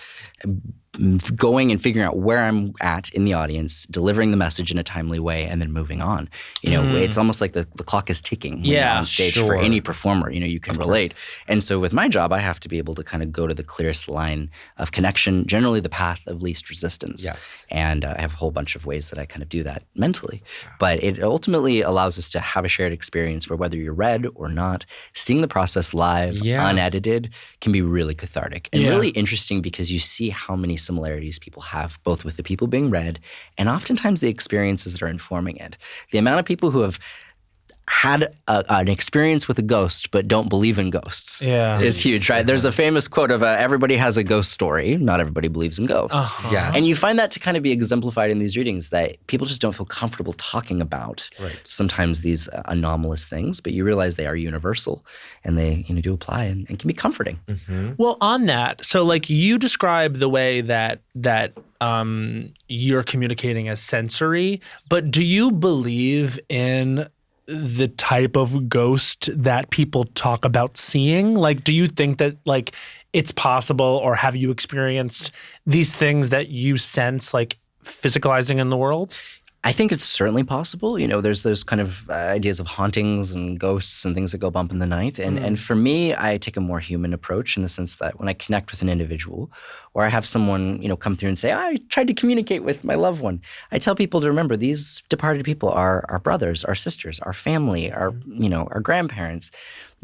going and figuring out where I'm at in the audience, delivering the message in a timely way, and then moving on. It's almost like the clock is ticking when you're on stage for any performer. You can relate. And so with my job, I have to be able to kind of go to the clearest line of connection, generally the path of least resistance. Yes. And I have a whole bunch of ways that I kind of do that mentally. But it ultimately allows us to have a shared experience where whether you're read or not, seeing the process live, unedited, can be really cathartic and really interesting because you see how many similarities people have, both with the people being read and oftentimes the experiences that are informing it. The amount of people who have had an experience with a ghost but don't believe in ghosts is huge, right? There's a famous quote of everybody has a ghost story. Not everybody believes in ghosts. Yes. And you find that to kind of be exemplified in these readings that people just don't feel comfortable talking about sometimes these anomalous things, but you realize they are universal and they do apply and can be comforting. Well, on that, so like you describe the way that you're communicating as sensory, but do you believe in the type of ghost that people talk about seeing? Like, do you think that like it's possible, or have you experienced these things that you sense like physicalizing in the world? I think it's certainly possible. There's those kind of ideas of hauntings and ghosts and things that go bump in the night. And for me, I take a more human approach in the sense that when I connect with an individual or I have someone, come through and say, I tried to communicate with my loved one, I tell people to remember these departed people are our brothers, our sisters, our family, our grandparents.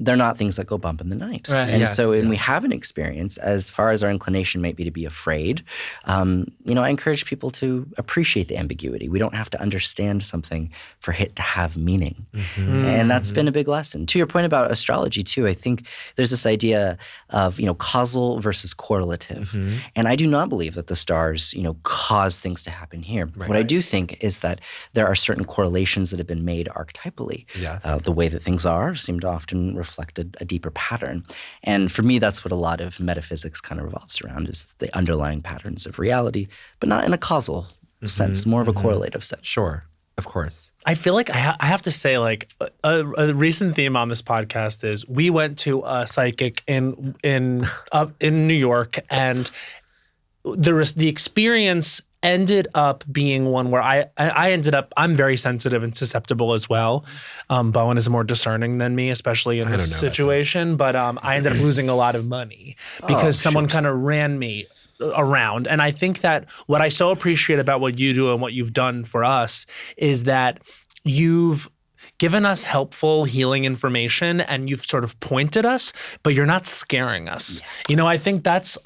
They're not things that go bump in the night. Right. And so when we have an experience, as far as our inclination might be to be afraid, I encourage people to appreciate the ambiguity. We don't have to understand something for it to have meaning. And that's been a big lesson. To your point about astrology too, I think there's this idea of, causal versus correlative. And I do not believe that the stars, cause things to happen here. What I do think is that there are certain correlations that have been made archetypally. Yes. The way that things are seem to often reflect a deeper pattern. And for me, that's what a lot of metaphysics kind of revolves around, is the underlying patterns of reality, but not in a causal sense, more of a correlative sense. Sure. Of course. I feel like I have to say, like, a recent theme on this podcast is we went to a psychic in New York, and the experience ended up being one where I'm very sensitive and susceptible as well. Bowen is more discerning than me, especially in this situation. But I ended up losing a lot of money because someone kind of ran me around. And I think that what I so appreciate about what you do and what you've done for us is that you've given us helpful healing information and you've sort of pointed us, but you're not scaring us. Yeah. I think that's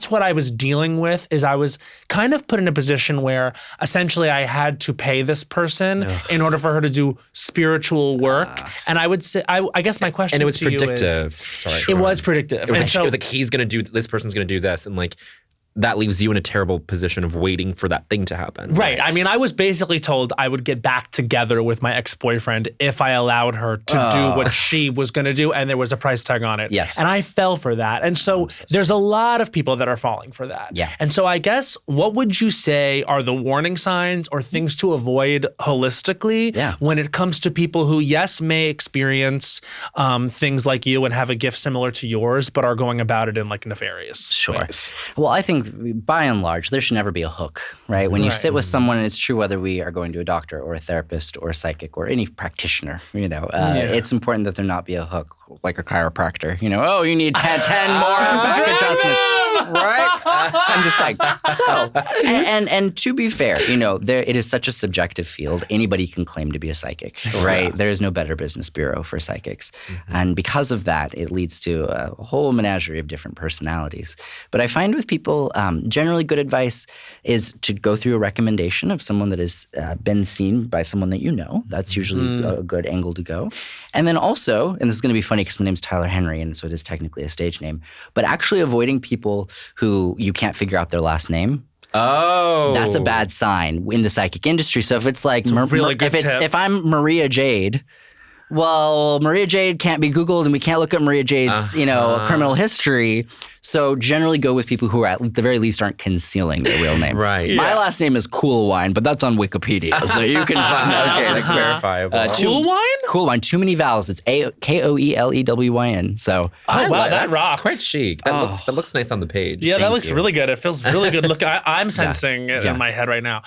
what I was dealing with, is I was kind of put in a position where essentially I had to pay this person in order for her to do spiritual work. And I would say, I guess my question to you is— And it was predictive. It was predictive. It was like he's going to do, this person's going to do this. And like, that leaves you in a terrible position of waiting for that thing to happen. Right. I mean, I was basically told I would get back together with my ex-boyfriend if I allowed her to do what she was going to do, and there was a price tag on it. Yes. And I fell for that. And so there's a lot of people that are falling for that. Yeah. And so I guess, what would you say are the warning signs or things to avoid holistically when it comes to people who, yes, may experience things like you and have a gift similar to yours, but are going about it in like nefarious ways? Well, I think by and large, there should never be a hook, right? When you sit with someone, and it's true whether we are going to a doctor or a therapist or a psychic or any practitioner, it's important that there not be a hook, like a chiropractor. You need 10 more back adjustments. Right? I'm just like, so. And to be fair, it is such a subjective field. Anybody can claim to be a psychic, right? Yeah. There is no better business bureau for psychics. Mm-hmm. And because of that, it leads to a whole menagerie of different personalities. But I find with people, generally good advice is to go through a recommendation of someone that has been seen by someone that you know. That's usually a good angle to go. And then also, and this is going to be funny because my name's Tyler Henry, and so it is technically a stage name, but actually avoiding people who you can't figure out their last name. Oh. That's a bad sign in the psychic industry. So if it's like, if I'm Maria Jade, well, Maria Jade can't be Googled and we can't look at Maria Jade's, criminal history. So generally go with people who are at the very least aren't concealing their real name. Right. My last name is Cool Wine, but that's on Wikipedia, so you can find that. Okay, that's verifiable. Cool Wine? Cool Wine. Too many vowels. It's Koelewyn. So that rocks. That's quite chic. That looks nice on the page. Yeah, that looks really good. It feels really good. Look, I'm sensing it in my head right now.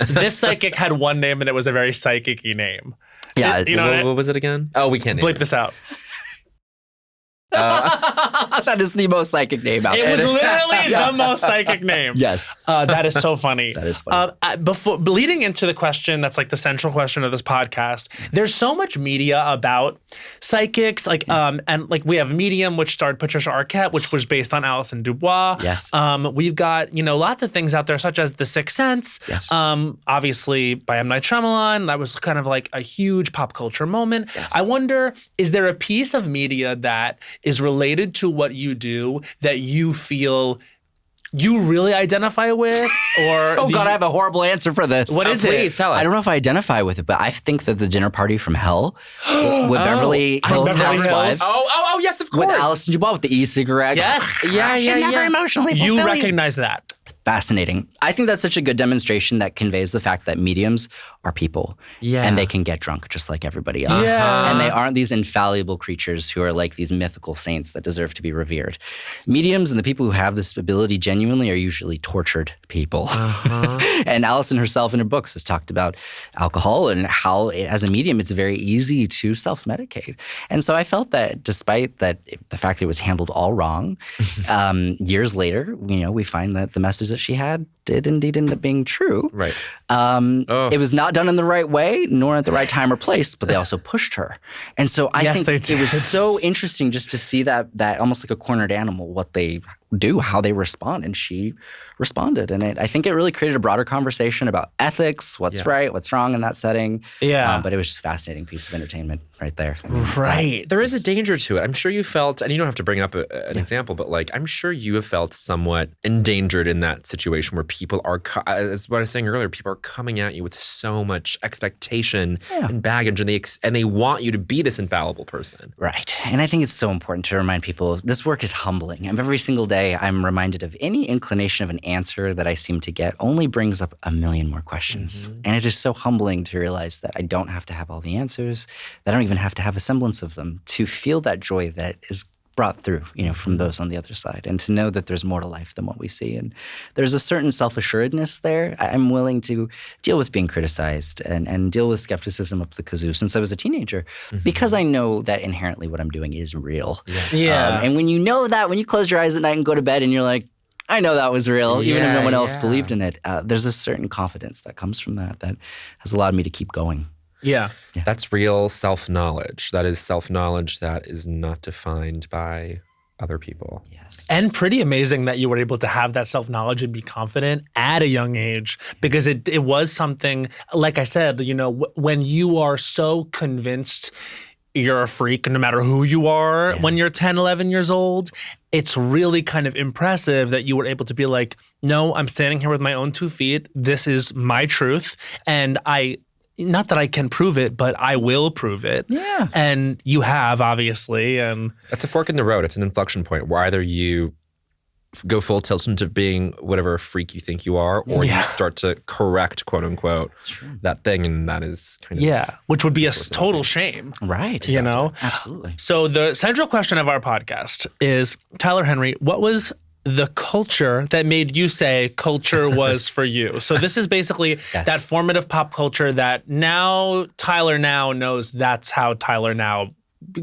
This psychic had one name, and it was a very psychic-y name. Yeah. What was it again? Oh, we can't name bleep this out. That is the most psychic name out there. It was literally the most psychic name. Yes. That is so funny. That is funny. Before leading into the question that's like the central question of this podcast, there's so much media about psychics, and like we have Medium, which starred Patricia Arquette, which was based on Alison Dubois. Yes. We've got lots of things out there, such as The Sixth Sense. Yes. Obviously by M. Night Shyamalan. That was kind of like a huge pop culture moment. Yes. I wonder, is there a piece of media that is related to what you do that you feel you really identify with? Or God, I have a horrible answer for this. What is it? Please tell us. I don't know if I identify with it, but I think that the Dinner Party from Hell with Beverly Hills Housewives. Oh, yes, of course. With Alison Dubois with the e-cigarette. Yes. Never emotionally fulfilling. You recognize that. Fascinating. I think that's such a good demonstration that conveys the fact that mediums are people. Yeah. And they can get drunk just like everybody else. Yeah. And they aren't these infallible creatures who are like these mythical saints that deserve to be revered. Mediums and the people who have this ability genuinely are usually tortured people. And Alison herself in her books has talked about alcohol and how as a medium it's very easy to self-medicate. And so I felt that despite that the fact that it was handled all wrong, years later, we find that the message that she had did indeed end up being true. Right. It was not done in the right way, nor at the right time or place, but they also pushed her. And so I think it was so interesting just to see that almost like a cornered animal, what they do, how they respond. And she responded. And I think it really created a broader conversation about ethics, what's right, what's wrong in that setting. Yeah. But it was just a fascinating piece of entertainment right there. Right. There is a danger to it. I'm sure you felt, and you don't have to bring up an example, but like I'm sure you have felt somewhat endangered in that situation where people are, as what I was saying earlier, people are coming at you with so much expectation and baggage, and they want you to be this infallible person. Right. And I think it's so important to remind people this work is humbling. And every single day I'm reminded of any inclination of an answer that I seem to get only brings up a million more questions. And it is so humbling to realize that I don't have to have all the answers, that I don't even have to have a semblance of them to feel that joy that is brought through, from those on the other side, and to know that there's more to life than what we see. And there's a certain self-assuredness there. I'm willing to deal with being criticized and deal with skepticism up the kazoo since I was a teenager, because I know that inherently what I'm doing is real. And when you know that, when you close your eyes at night and go to bed and you're like, I know that was real, even if no one else believed in it, there's a certain confidence that comes from that has allowed me to keep going. Yeah. That's real self-knowledge. That is self-knowledge that is not defined by other people. Yes. And pretty amazing that you were able to have that self-knowledge and be confident at a young age, because it was something, like I said, when you are so convinced you're a freak no matter who you are when you're 10, 11 years old, it's really kind of impressive that you were able to be like, no, I'm standing here with my own 2 feet. This is my truth. And not that I can prove it, but I will prove it. Yeah. And you have, obviously. And that's a fork in the road. It's an inflection point where either you go full tilt into being whatever freak you think you are, or you start to correct, quote unquote, that thing. And that is kind of... which would be a total shame. Right. You know? Absolutely. So the central question of our podcast is, Tyler Henry, what was the culture that made you say culture was for you? So this is basically that formative pop culture that now Tyler now knows that's how Tyler now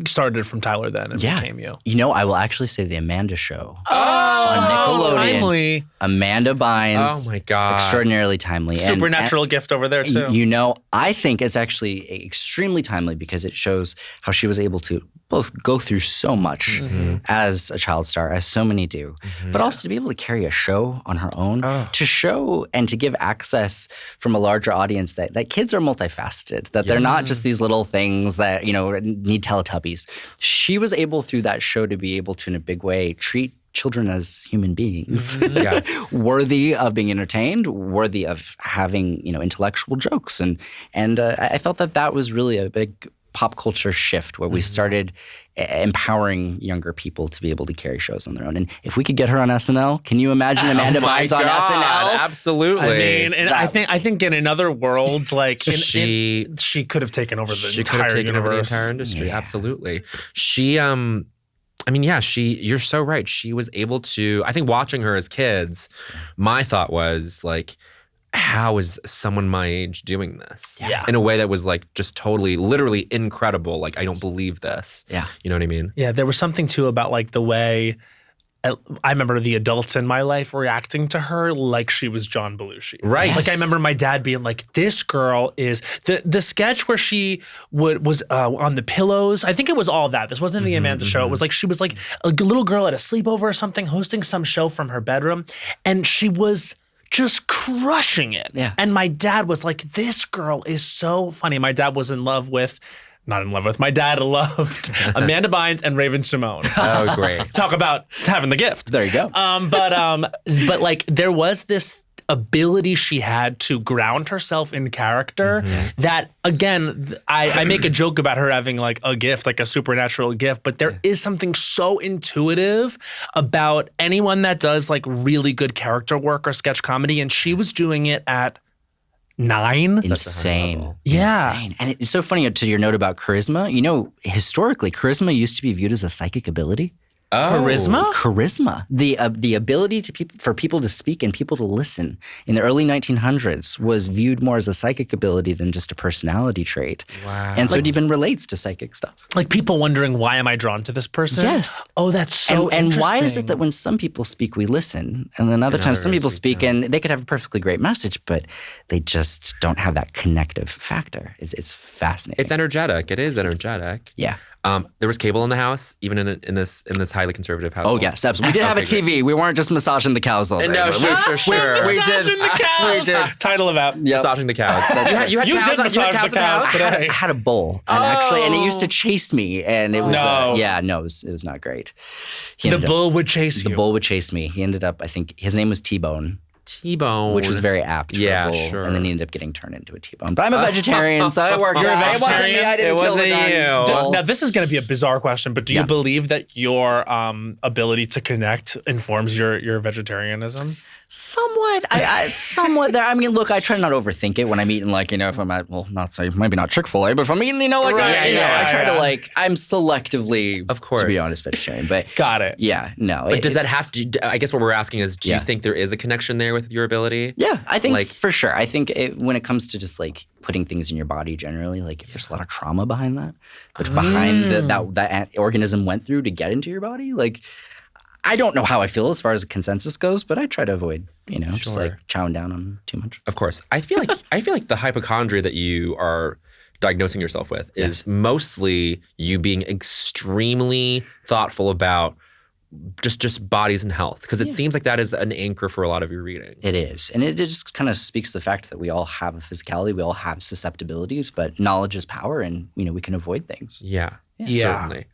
started from Tyler then and became you. I will actually say the Amanda Show on Nickelodeon. Timely. Amanda Bynes. Oh my God. Extraordinarily timely. Supernatural gift over there too. I think it's actually extremely timely because it shows how she was able to both go through so much as a child star, as so many do, but also to be able to carry a show on her own, to show and to give access from a larger audience that kids are multifaceted, that they're not just these little things that, need Teletubbies. She was able through that show to be able to, in a big way, treat children as human beings, worthy of being entertained, worthy of having, intellectual jokes. And I felt that was really a big pop culture shift where we started empowering younger people to be able to carry shows on their own. And if we could get her on SNL, can you imagine Amanda Bynes on SNL? Absolutely. I mean, and I think in another world, like she could have taken over the entire universe. The entire industry. Yeah. Absolutely. You're so right. She was able to, I think watching her as kids, my thought was like, how is someone my age doing this? Yeah. In a way that was like just totally, literally incredible. Like, I don't believe this. Yeah. You know what I mean? Yeah, there was something too about like the way I remember the adults in my life reacting to her like she was John Belushi. Right. Like I remember my dad being like, this girl is the sketch where she was on the pillows. I think it was all that. This wasn't the Amanda show. It was like she was like a little girl at a sleepover or something, hosting some show from her bedroom. And she was just crushing it. Yeah. And my dad was like, this girl is so funny. My dad was my dad loved Amanda Bynes and Raven Simone. Oh, great. Talk about having the gift. There you go. But like there was this ability she had to ground herself in character that, again, I make a joke about her having like a gift, like a supernatural gift, but there is something so intuitive about anyone that does like really good character work or sketch comedy, and she was doing it at 9. Insane. Yeah. Insane. And it's so funny to your note about charisma. Historically, charisma used to be viewed as a psychic ability. Charisma? Charisma. The ability for people to speak and people to listen in the early 1900s was viewed more as a psychic ability than just a personality trait. Wow. And so it even relates to psychic stuff. Like people wondering, why am I drawn to this person? Yes. Oh, that's so interesting. And why is it that when some people speak, we listen, and then other times some people speak and they could have a perfectly great message, but they just don't have that connective factor. It's fascinating. It's energetic. It is energetic. Yeah. There was cable in the house, even in this highly conservative house. Oh yes, absolutely. We did have a TV. We weren't just massaging the cows all day. No, sure. We did. Massaging the cows. We did. Title of app. Yep. Massaging the cows. You had You cows, did massage the cows today. I had a bull, and it used to chase me, and it was it was not great. The bull would chase you. The bull would chase me. He ended up, I think his name was T-Bone. T-bone. Which was very apt. Yeah, for a bull, sure. And then he ended up getting turned into a T-bone. But I'm a vegetarian, so it worked out. It wasn't me. I didn't kill the gun. Now, this is going to be a bizarre question, but do you believe that your ability to connect informs your vegetarianism? Somewhat. I somewhat there. I mean, look, I try not to overthink it when I'm eating, like, if I'm at, maybe not Chick-fil-A, but if I'm eating, I try to, I'm selectively, of course, to be honest, vegetarian. But got it. Yeah, no. But does that have to, I guess what we're asking is, do you think there is a connection there with your ability? Yeah, I think for sure. I think when it comes to just putting things in your body generally, if there's a lot of trauma behind that, which behind that organism went through to get into your body, I don't know how I feel as far as a consensus goes, but I try to avoid, just chowing down on too much. Of course. I feel like the hypochondria that you are diagnosing yourself with is mostly you being extremely thoughtful about just bodies and health, because it seems like that is an anchor for a lot of your readings. It is. And it just kind of speaks to the fact that we all have a physicality, we all have susceptibilities, but knowledge is power, and we can avoid things. Yeah. Certainly.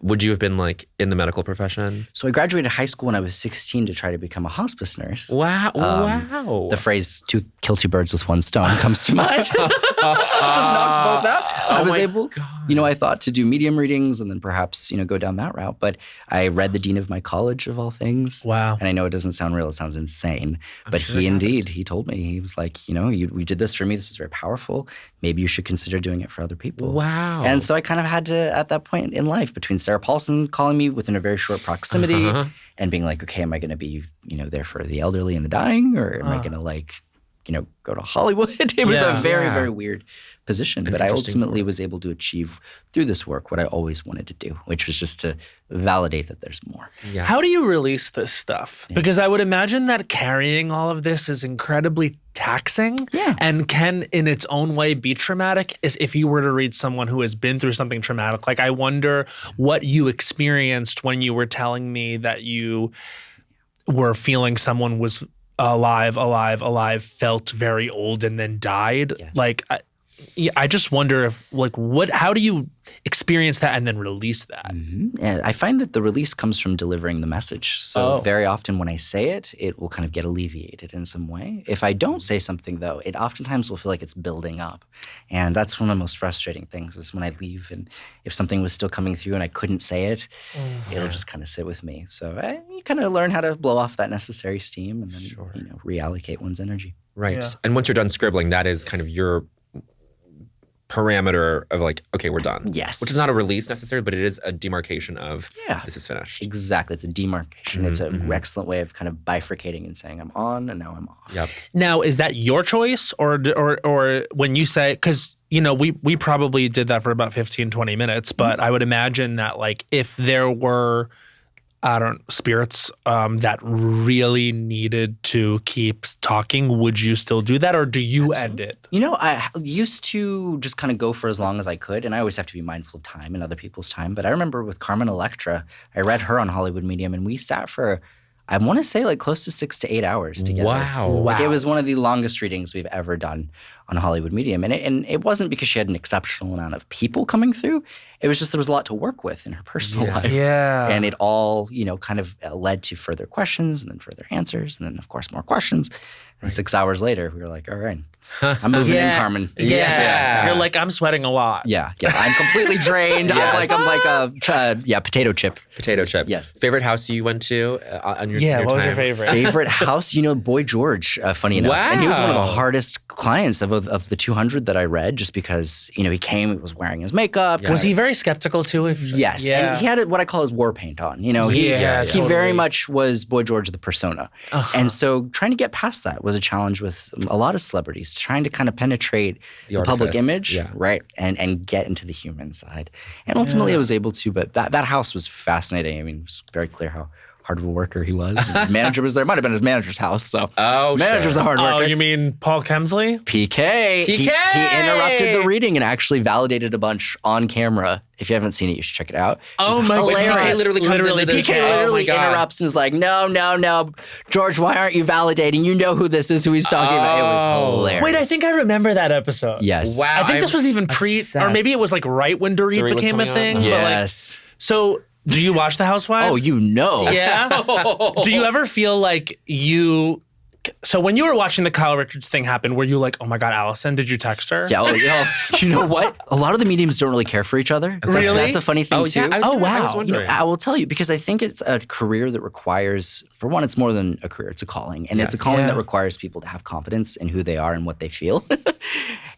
Would you have been in the medical profession? So I graduated high school when I was 16 to try to become a hospice nurse. Wow. The phrase kill two birds with one stone comes to mind. Just knock both out. I was able, I thought to do medium readings and then perhaps, go down that route. But I read the dean of my college, of all things. Wow. And I know it doesn't sound real. It sounds insane. But he told me, he was like, we did this for me. This was very powerful. Maybe you should consider doing it for other people. Wow. And so I kind of had to, at that point in life, between Sarah Paulson calling me within a very short proximity and being like, okay, am I going to be, there for the elderly and the dying, or am I going to go to Hollywood? It was a very, very weird position. But I ultimately was able to achieve through this work what I always wanted to do, which was just to validate that there's more. Yes. How do you release this stuff? Yeah. Because I would imagine that carrying all of this is incredibly taxing and can in its own way be traumatic. Is if you were to read someone who has been through something traumatic, I wonder what you experienced when you were telling me that you were feeling someone was alive, felt very old and then died. Yes. I just wonder if how do you experience that and then release that? Mm-hmm. And I find that the release comes from delivering the message. So very often when I say it, it will kind of get alleviated in some way. If I don't say something though, it oftentimes will feel like it's building up. And that's one of the most frustrating things is when I leave and if something was still coming through and I couldn't say it, it'll just kind of sit with me. So you kind of learn how to blow off that necessary steam and then reallocate one's energy. Right. Yeah. And once you're done scribbling, that is kind of your parameter of okay, we're done. Yes. Which is not a release necessarily, but it is a demarcation of this is finished. Exactly. It's a demarcation. Mm-hmm. It's an excellent way of kind of bifurcating and saying I'm on and now I'm off. Yep. Now, is that your choice or when you say, because we probably did that for about 15, 20 minutes, but I would imagine that if there were spirits that really needed to keep talking, would you still do that or do you end it? I used to just kind of go for as long as I could, and I always have to be mindful of time and other people's time. But I remember with Carmen Electra, I read her on Hollywood Medium, and we sat for, I want to say close to 6 to 8 hours together. Wow. It was one of the longest readings we've ever done on Hollywood Medium. And it wasn't because she had an exceptional amount of people coming through. It was just there was a lot to work with in her personal life. Yeah. And it all, kind of led to further questions and then further answers and then, of course, more questions. And 6 hours later, we were like, all right, I'm moving in, Carmen. Yeah. You're like, I'm sweating a lot. Yeah. I'm completely drained. Yes. I'm like a potato chip. Potato chip. Yes. Favorite house you went to on your your what was time? your favorite? Favorite house? Boy George, funny enough. Wow. And he was one of the hardest clients of the 200 that I read just because, he came, he was wearing his makeup. Was he very skeptical too? Yes. Yeah. And he had what I call his war paint on. He totally. very much was Boy George the persona. And so trying to get past that was a challenge with a lot of celebrities, trying to kind of penetrate the public image, right, and get into the human side. And ultimately I was able to, but that house was fascinating. I mean, it was very clear how hard of a worker he was. His manager was there. Might have been his manager's house. So manager's a hard worker. Oh, you mean Paul Kemsley? PK. He interrupted the reading and actually validated a bunch on camera. If you haven't seen it, you should check it out. Oh my God. PK literally interrupts and is like, no, George, why aren't you validating? You know who this is, who he's talking about. It was hilarious. Wait, I think I remember that episode. Yes. Wow. I think this was even or maybe it was right when Dorit became a thing. Yes. So do you watch The Housewives? Oh, Yeah? Do you ever feel like you So when you were watching the Kyle Richards thing happen, were you like, oh my God, Allison, did you text her? Yeah, you know what? A lot of the mediums don't really care for each other. Really? That's a funny thing too. Yeah, I was wondering. I will tell you, because I think it's a career that requires, for one, it's more than a career, it's a calling. And it's a calling that requires people to have confidence in who they are and what they feel.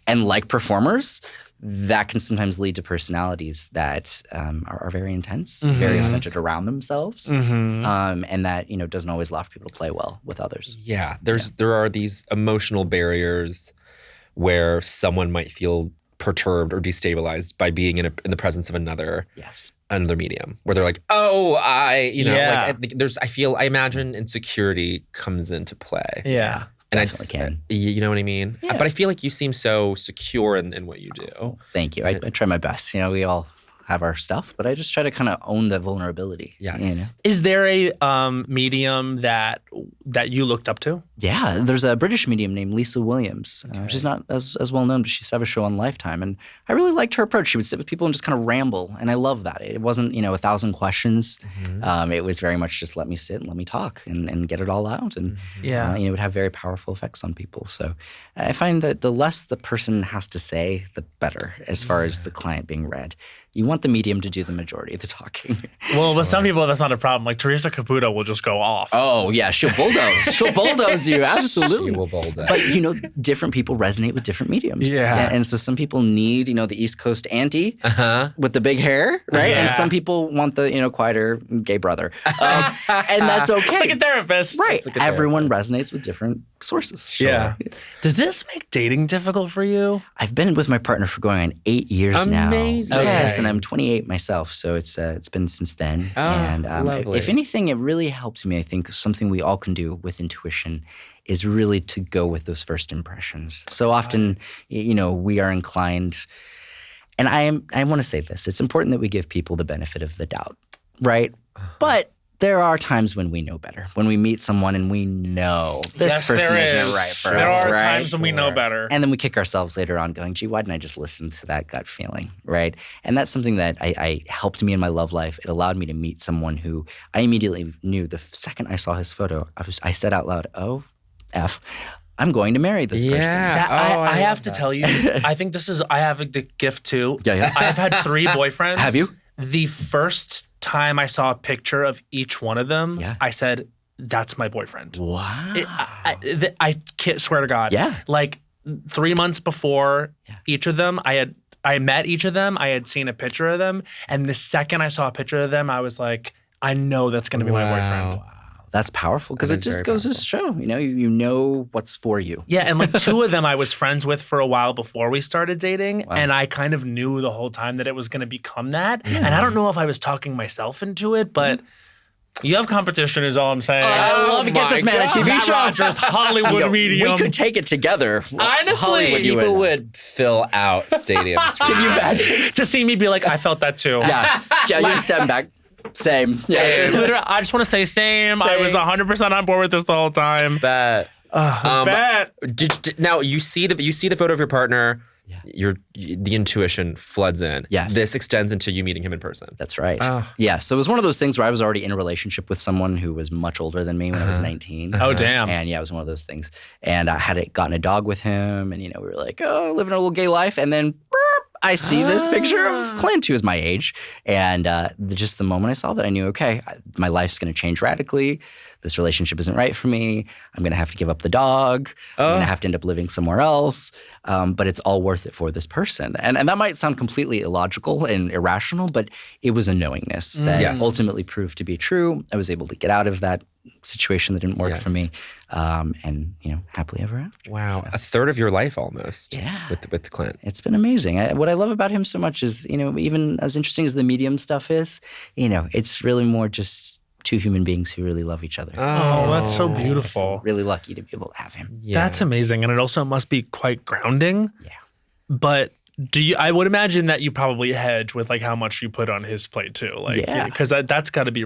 And like performers, that can sometimes lead to personalities that are very intense, very centered around themselves, and that doesn't always allow people to play well with others. Yeah, there are these emotional barriers where someone might feel perturbed or destabilized by being in the presence of another medium, where they're like, oh, I imagine insecurity comes into play. Yeah. And you know what I mean? Yeah. But I feel like you seem so secure in what you do. Thank you. I try my best. We all have our stuff, but I just try to kind of own the vulnerability. Yes. Is there a medium that you looked up to? Yeah, there's a British medium named Lisa Williams. She's not as well known, but she used to have a show on Lifetime. And I really liked her approach. She would sit with people and just kind of ramble. And I love that. It wasn't, 1,000 questions. It was very much just let me sit and let me talk and get it all out. And it would have very powerful effects on people. So I find that the less the person has to say, the better as far as the client being read. You want the medium to do the majority of the talking. Well, with some people, that's not a problem. Like Teresa Caputo will just go off. Oh, yeah. She'll bulldoze. She'll bulldoze you. Absolutely. She will bulldoze. But, different people resonate with different mediums. Yeah. And so some people need, the East Coast auntie with the big hair, right? Yeah. And some people want the, quieter gay brother. And that's okay. It's like a therapist. Right. Like Everyone resonates with different sources. Sure. Yeah. Does this make dating difficult for you? I've been with my partner for going on 8 years now. Amazing. Yes, and I'm 28 myself, so it's been since then. Oh, and lovely. if anything, it really helped me. I think something we all can do with intuition is really to go with those first impressions. So often, we are inclined, and I want to say this, it's important that we give people the benefit of the doubt, right? But there are times when we know better, when we meet someone and we know this person isn't right for us. There are right? times when we know better. And then we kick ourselves later on going, gee, why didn't I just listen to that gut feeling, right? And that's something that I helped me in my love life. It allowed me to meet someone who I immediately knew the second I saw his photo, I said out loud, oh, F, I'm going to marry this person. I have to tell you, I think I have the gift too. Yeah. I've had 3 boyfriends. Have you? The first time I saw a picture of each one of them, I said, that's my boyfriend. Wow. I can't swear to God. Yeah. Like 3 months before each of them, I met each of them. I had seen a picture of them. And the second I saw a picture of them, I was like, I know that's going to be my boyfriend. That's powerful because it just goes to show, you know what's for you. Yeah, and like 2 of them I was friends with for a while before we started dating, and I kind of knew the whole time that it was going to become that. And I don't know if I was talking myself into it, but you have competition is all I'm saying. I love to get this man a TV show. Rogers, Hollywood medium. We could take it together. Honestly, people would fill out stadiums. Can you imagine? To see me be like, I felt that too. Yeah, you're stepping back. Same. Yeah. Literally, I just want to say same. I was 100% on board with this the whole time. Bet. Bet. Now you see the photo of your partner. The intuition floods in. Yes. This extends into you meeting him in person. That's right. Yeah. So it was one of those things where I was already in a relationship with someone who was much older than me when I was 19. Oh, damn. And it was one of those things. And I had gotten a dog with him, and we were like, oh, living a little gay life, and then I see this picture of Clint, who is my age. And just the moment I saw that, I knew, okay, my life's going to change radically. This relationship isn't right for me. I'm going to have to give up the dog. I'm going to have to end up living somewhere else. But it's all worth it for this person. And that might sound completely illogical and irrational, but it was a knowingness that ultimately proved to be true. I was able to get out of that situation that didn't work for me, and happily ever after. Wow, so. a third of your life almost. With Clint. It's been amazing. What I love about him so much is, even as interesting as the medium stuff is, it's really more just 2 human beings who really love each other. Oh, that's so beautiful. Really lucky to be able to have him. Yeah. That's amazing, and it also must be quite grounding. Yeah, but. I would imagine that you probably hedge with like how much you put on his plate too. Like, because that's got to be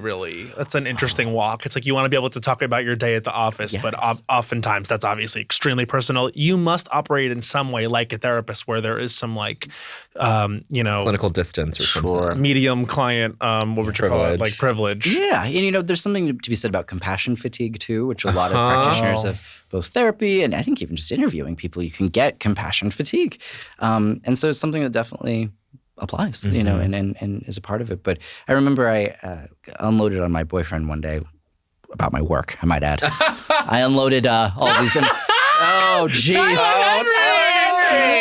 that's an interesting walk. It's like you want to be able to talk about your day at the office, but oftentimes that's obviously extremely personal. You must operate in some way like a therapist where there is some like, clinical distance or something. Medium client, what would you call it? Like privilege. Yeah. And there's something to be said about compassion fatigue too, which a lot of practitioners have both therapy and I think even just interviewing people, you can get compassion fatigue. And so it's something that definitely applies, you know, and is a part of it. But I remember I unloaded on my boyfriend one day about my work, I might add. I unloaded all these. Oh, jeez.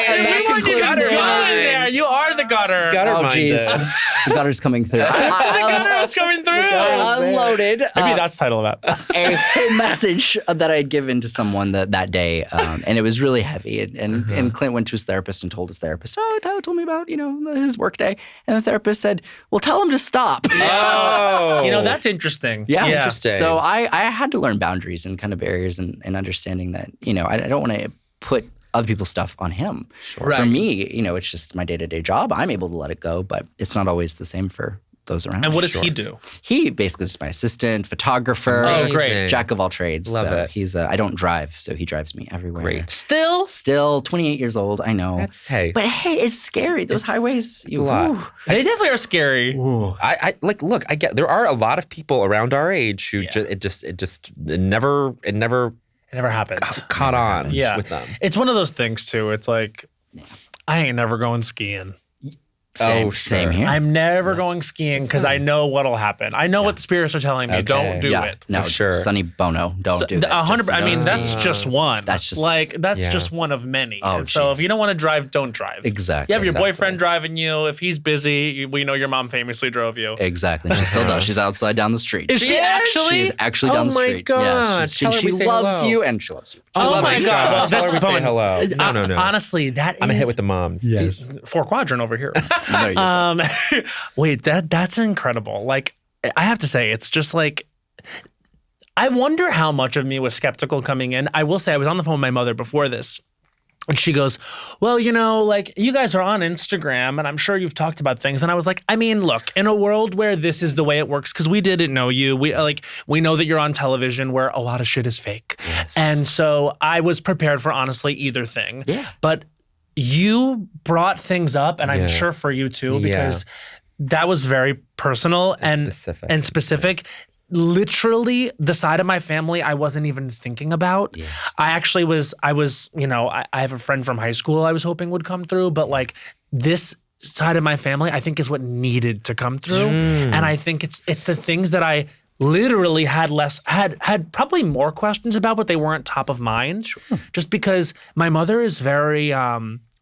And that concludes there. You are the gutter. Oh, jeez. The gutter's coming through. The gutter is coming through. I unloaded. Maybe that's the title of that. A whole message that I had given to someone that day, and it was really heavy. And Clint went to his therapist and told his therapist, "Oh, Tyler told me about his work day," and the therapist said, "Well, tell him to stop." Oh, that's interesting. Yeah, interesting. So I had to learn boundaries and kind of barriers and understanding that I don't want to put other people's stuff on him. Sure. For me, it's just my day-to-day job. I'm able to let it go, but it's not always the same for those around. And what does he do? He basically is my assistant, photographer. Oh, great. Jack of all trades. Love it. He's I don't drive, so he drives me everywhere. Great. Still 28 years old, I know. But hey, it's scary. Those highways. It's a lot. They definitely are scary. I look, I get there are a lot of people around our age who it never It never happened. caught on with them. It's one of those things too. It's like, I ain't never going skiing. Same here. I'm never going skiing because I know what'll happen. I know what the spirits are telling me. Okay. Don't do it. No, sure. Sonny Bono, don't do that. 100%. I mean, that's just one. That's just just one of many. Oh, and so geez. if you don't want to drive, don't drive. Exactly. You have your boyfriend driving you. If he's busy, we know your mom famously drove you. Exactly. She still does. She's outside down the street. Is she actually? She's actually down the street. God. Yes. Tell her She we say loves hello. you and she loves you. Oh my God. Well, Tell her this we say phone. hello. No. Honestly, that is. I'm a hit with the moms. Yes. 4 quadrant over here. There you go. Wait, that's incredible. Like, I have to say, it's just like, I wonder how much of me was skeptical coming in. I will say, I was on the phone with my mother before this. And she goes, well, like you guys are on Instagram and I'm sure you've talked about things. And I was like, I mean, look, in a world where this is the way it works, because we didn't know you. We know that you're on television where a lot of shit is fake. Yes. And so I was prepared for honestly either thing. Yeah. But you brought things up, and I'm sure for you too, because that was very personal and specific. Literally, the side of my family I wasn't even thinking about. Yeah. I have a friend from high school I was hoping would come through, but like this side of my family I think is what needed to come through. And I think it's the things that I literally had probably more questions about, but they weren't top of mind. Sure. Just because my mother is very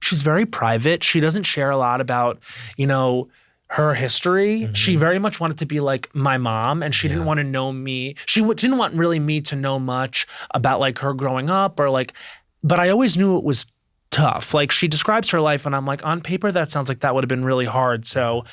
she's very private. She doesn't share a lot about, her history. Mm-hmm. She very much wanted to be like my mom, and she didn't want to know me. She didn't want really me to know much about like her growing up but I always knew it was tough. Like she describes her life and I'm like, on paper, that sounds like that would have been really hard. So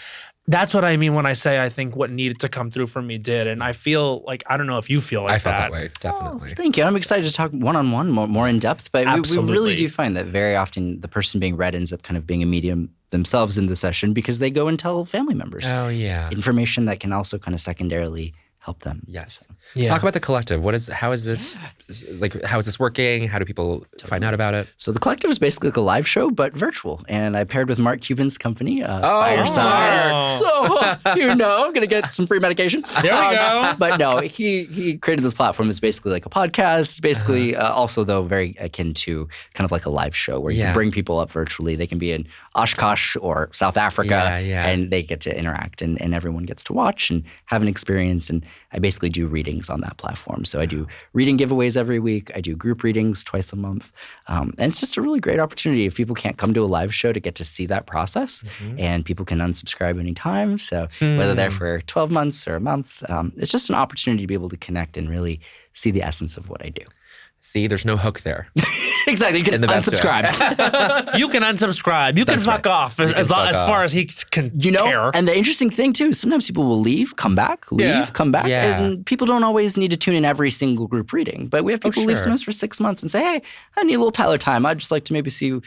that's what I mean when I say I think what needed to come through for me did. And I feel like, I don't know if you feel like that. I felt that way, definitely. Oh, thank you. I'm excited to talk one-on-one, more in depth. But we really do find that very often the person being read ends up kind of being a medium themselves in the session because they go and tell family members. Oh, yeah. Information that can also kind of secondarily help them. Yes. Yeah. Talk about the collective. How is this working? How do people find out about it? So the collective is basically like a live show, but virtual. And I paired with Mark Cuban's company, By Your Side. So, I'm going to get some free medication. There we go. But no, he created this platform. It's basically like a podcast, basically also though very akin to kind of like a live show where you can bring people up virtually. They can be in Oshkosh or South Africa and they get to interact and everyone gets to watch and have an experience. And I basically do readings on that platform. So I do reading giveaways every week. I do group readings twice a month. And it's just a really great opportunity if people can't come to a live show to get to see that process. Mm-hmm. And people can unsubscribe anytime. So whether they're for 12 months or a month, it's just an opportunity to be able to connect and really see the essence of what I do. See, there's no hook there. Exactly. You can unsubscribe. You can unsubscribe. You can fuck off as far as he can care. And the interesting thing, too, sometimes people will leave, come back, come back. Yeah. And people don't always need to tune in every single group reading. But we have people leave sometimes for 6 months and say, hey, I need a little Tyler time. I'd just like to maybe see,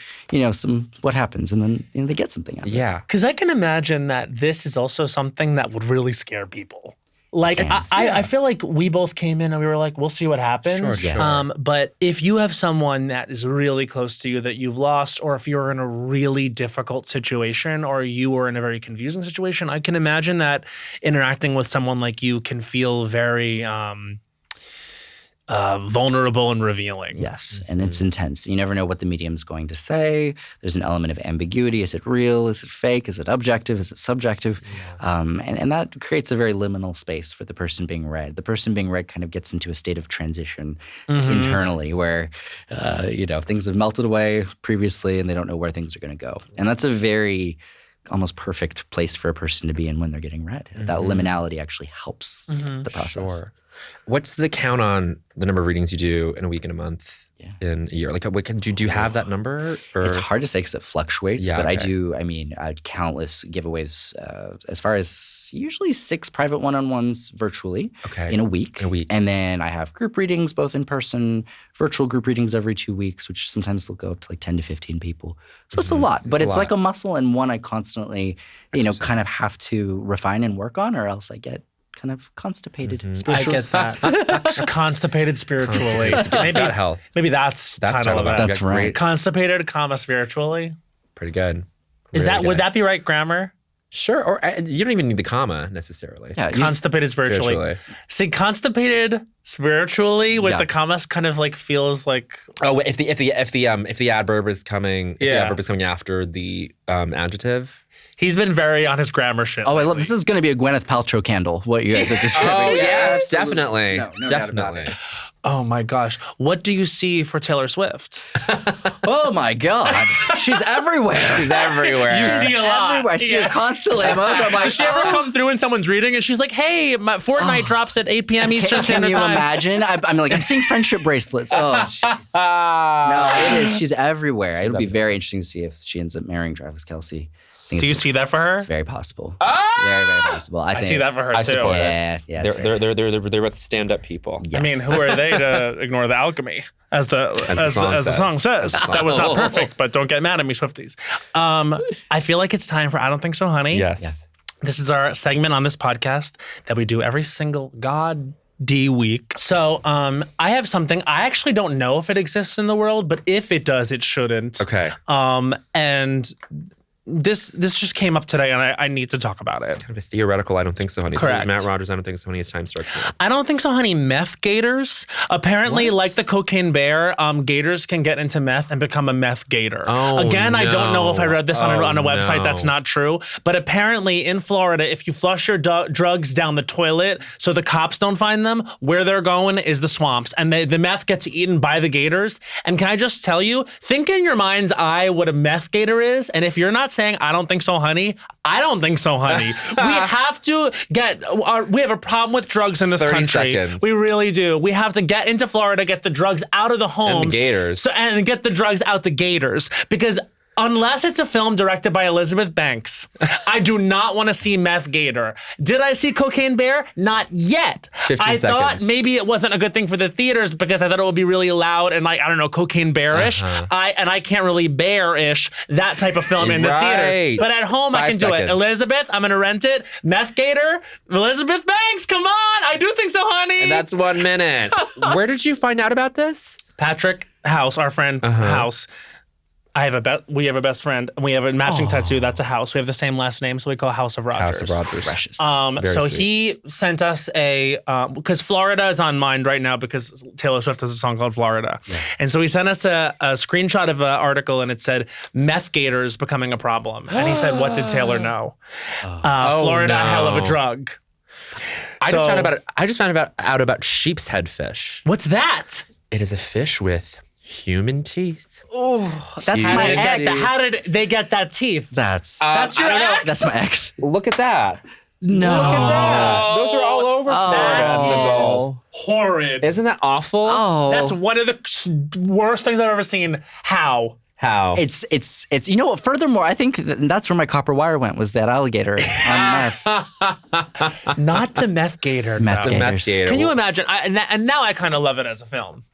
what happens. And then they get something out of it. Yeah. Because I can imagine that this is also something that would really scare people. Like, I feel like we both came in and we were like, we'll see what happens. Sure. But if you have someone that is really close to you that you've lost, or if you're in a really difficult situation or you were in a very confusing situation, I can imagine that interacting with someone like you can feel very vulnerable and revealing. Yes, and it's intense. You never know what the medium's going to say. There's an element of ambiguity. Is it real? Is it fake? Is it objective? Is it subjective? Yeah. And that creates a very liminal space for the person being read. The person being read kind of gets into a state of transition internally where, things have melted away previously and they don't know where things are going to go. And that's a very almost perfect place for a person to be in when they're getting read. That liminality actually helps the process. Sure. What's the count on the number of readings you do in a week, in a month, in a year? Like, do you have that number? Or? It's hard to say because it fluctuates, but okay. I had countless giveaways as far as usually 6 private one-on-ones virtually in a week. And then I have group readings, both in person, virtual group readings every 2 weeks, which sometimes they'll go up to like 10 to 15 people. So it's a lot, but it's like a muscle and one I constantly, kind of have to refine and work on, or else I get kind of constipated spiritually. I get that. Constipated spiritually. Maybe that's title of it. That's right. Constipated, spiritually. Pretty good. Would that be right grammar? Sure. Or you don't even need the comma necessarily. Yeah, constipated spiritually. See, constipated spiritually with the commas kind of like feels like. Oh, if the adverb is coming, if the adverb is coming after the adjective. He's been very on his grammar shit. Oh, I love this. Is going to be a Gwyneth Paltrow candle. What you guys are describing? Oh yes, definitely, definitely. Oh my gosh, what do you see for Taylor Swift? Oh my God, she's everywhere. She's everywhere. You see a lot. Everywhere. I see her constantly. Does she ever come through when someone's reading and she's like, "Hey, my Fortnite drops at 8 p.m. Eastern Standard Time." Can you imagine? I'm seeing friendship bracelets. Oh, jeez. No, it is. She's everywhere. It'll be very interesting to see if she ends up marrying Travis Kelce. Do you see that for her? It's very possible. Ah! Very possible. I think see that for her too. Yeah. They're both stand-up people. Yes. I mean, who are they to ignore the alchemy? As the song says. That was not perfect, but don't get mad at me, Swifties. I feel like it's time for I Don't Think So, Honey. Yes. This is our segment on this podcast that we do every single week. So I have something. I actually don't know if it exists in the world, but if it does, it shouldn't. Okay. And this just came up today, and I need to talk about it. Kind of a theoretical, I don't think so, honey. Correct. This is Matt Rogers, I don't think so, honey. His time starts now. I don't think so, honey. Meth gators. Apparently, like the cocaine bear, gators can get into meth and become a meth gator. Oh, Again, no. I don't know if I read this on a website that's not true, but apparently in Florida, if you flush your drugs down the toilet so the cops don't find them, where they're going is the swamps, and the meth gets eaten by the gators. And can I just tell you, think in your mind's eye what a meth gator is, and if you're not saying, I don't think so, honey, I don't think so, honey. We have a problem with drugs in this 30 country. seconds. We really do. We have to get into Florida, get the drugs out of the homes. And the gators. And get the drugs out the gators. Because unless it's a film directed by Elizabeth Banks, I do not want to see Meth Gator. Did I see Cocaine Bear? Not yet. 15 thought seconds. maybe it wasn't a good thing for the theaters because I thought it would be really loud and like, I don't know, Cocaine Bearish. I can't really bearish that type of film in the theaters. But at home, I can do it. Elizabeth, I'm going to rent it. Meth Gator, Elizabeth Banks, come on. I do think so, honey. And that's 1 minute. Where did you find out about this? Patrick House, our friend House. We have a best friend, and we have a matching tattoo. That's a house. We have the same last name, so we call House of Rogers. House of Rogers. Precious. So he sent us because Florida is on mind right now because Taylor Swift has a song called Florida. Yeah. And so he sent us a screenshot of an article, and it said, meth gators becoming a problem. And he said, what did Taylor know? Florida, hell of a drug. I just found out about sheep's head fish. What's that? It is a fish with human teeth. Oh, that's my ex. How did they get that teeth? That's your ex? That's my ex. Look at that. No. Look at that. Those are all over Florida. That is horrid. Isn't that awful? Oh. That's one of the worst things I've ever seen. How? It's you know what, furthermore, I think that's where my copper wire went, was that alligator on meth. Not the meth gator. Meth gator. Can you imagine? And now I kind of love it as a film.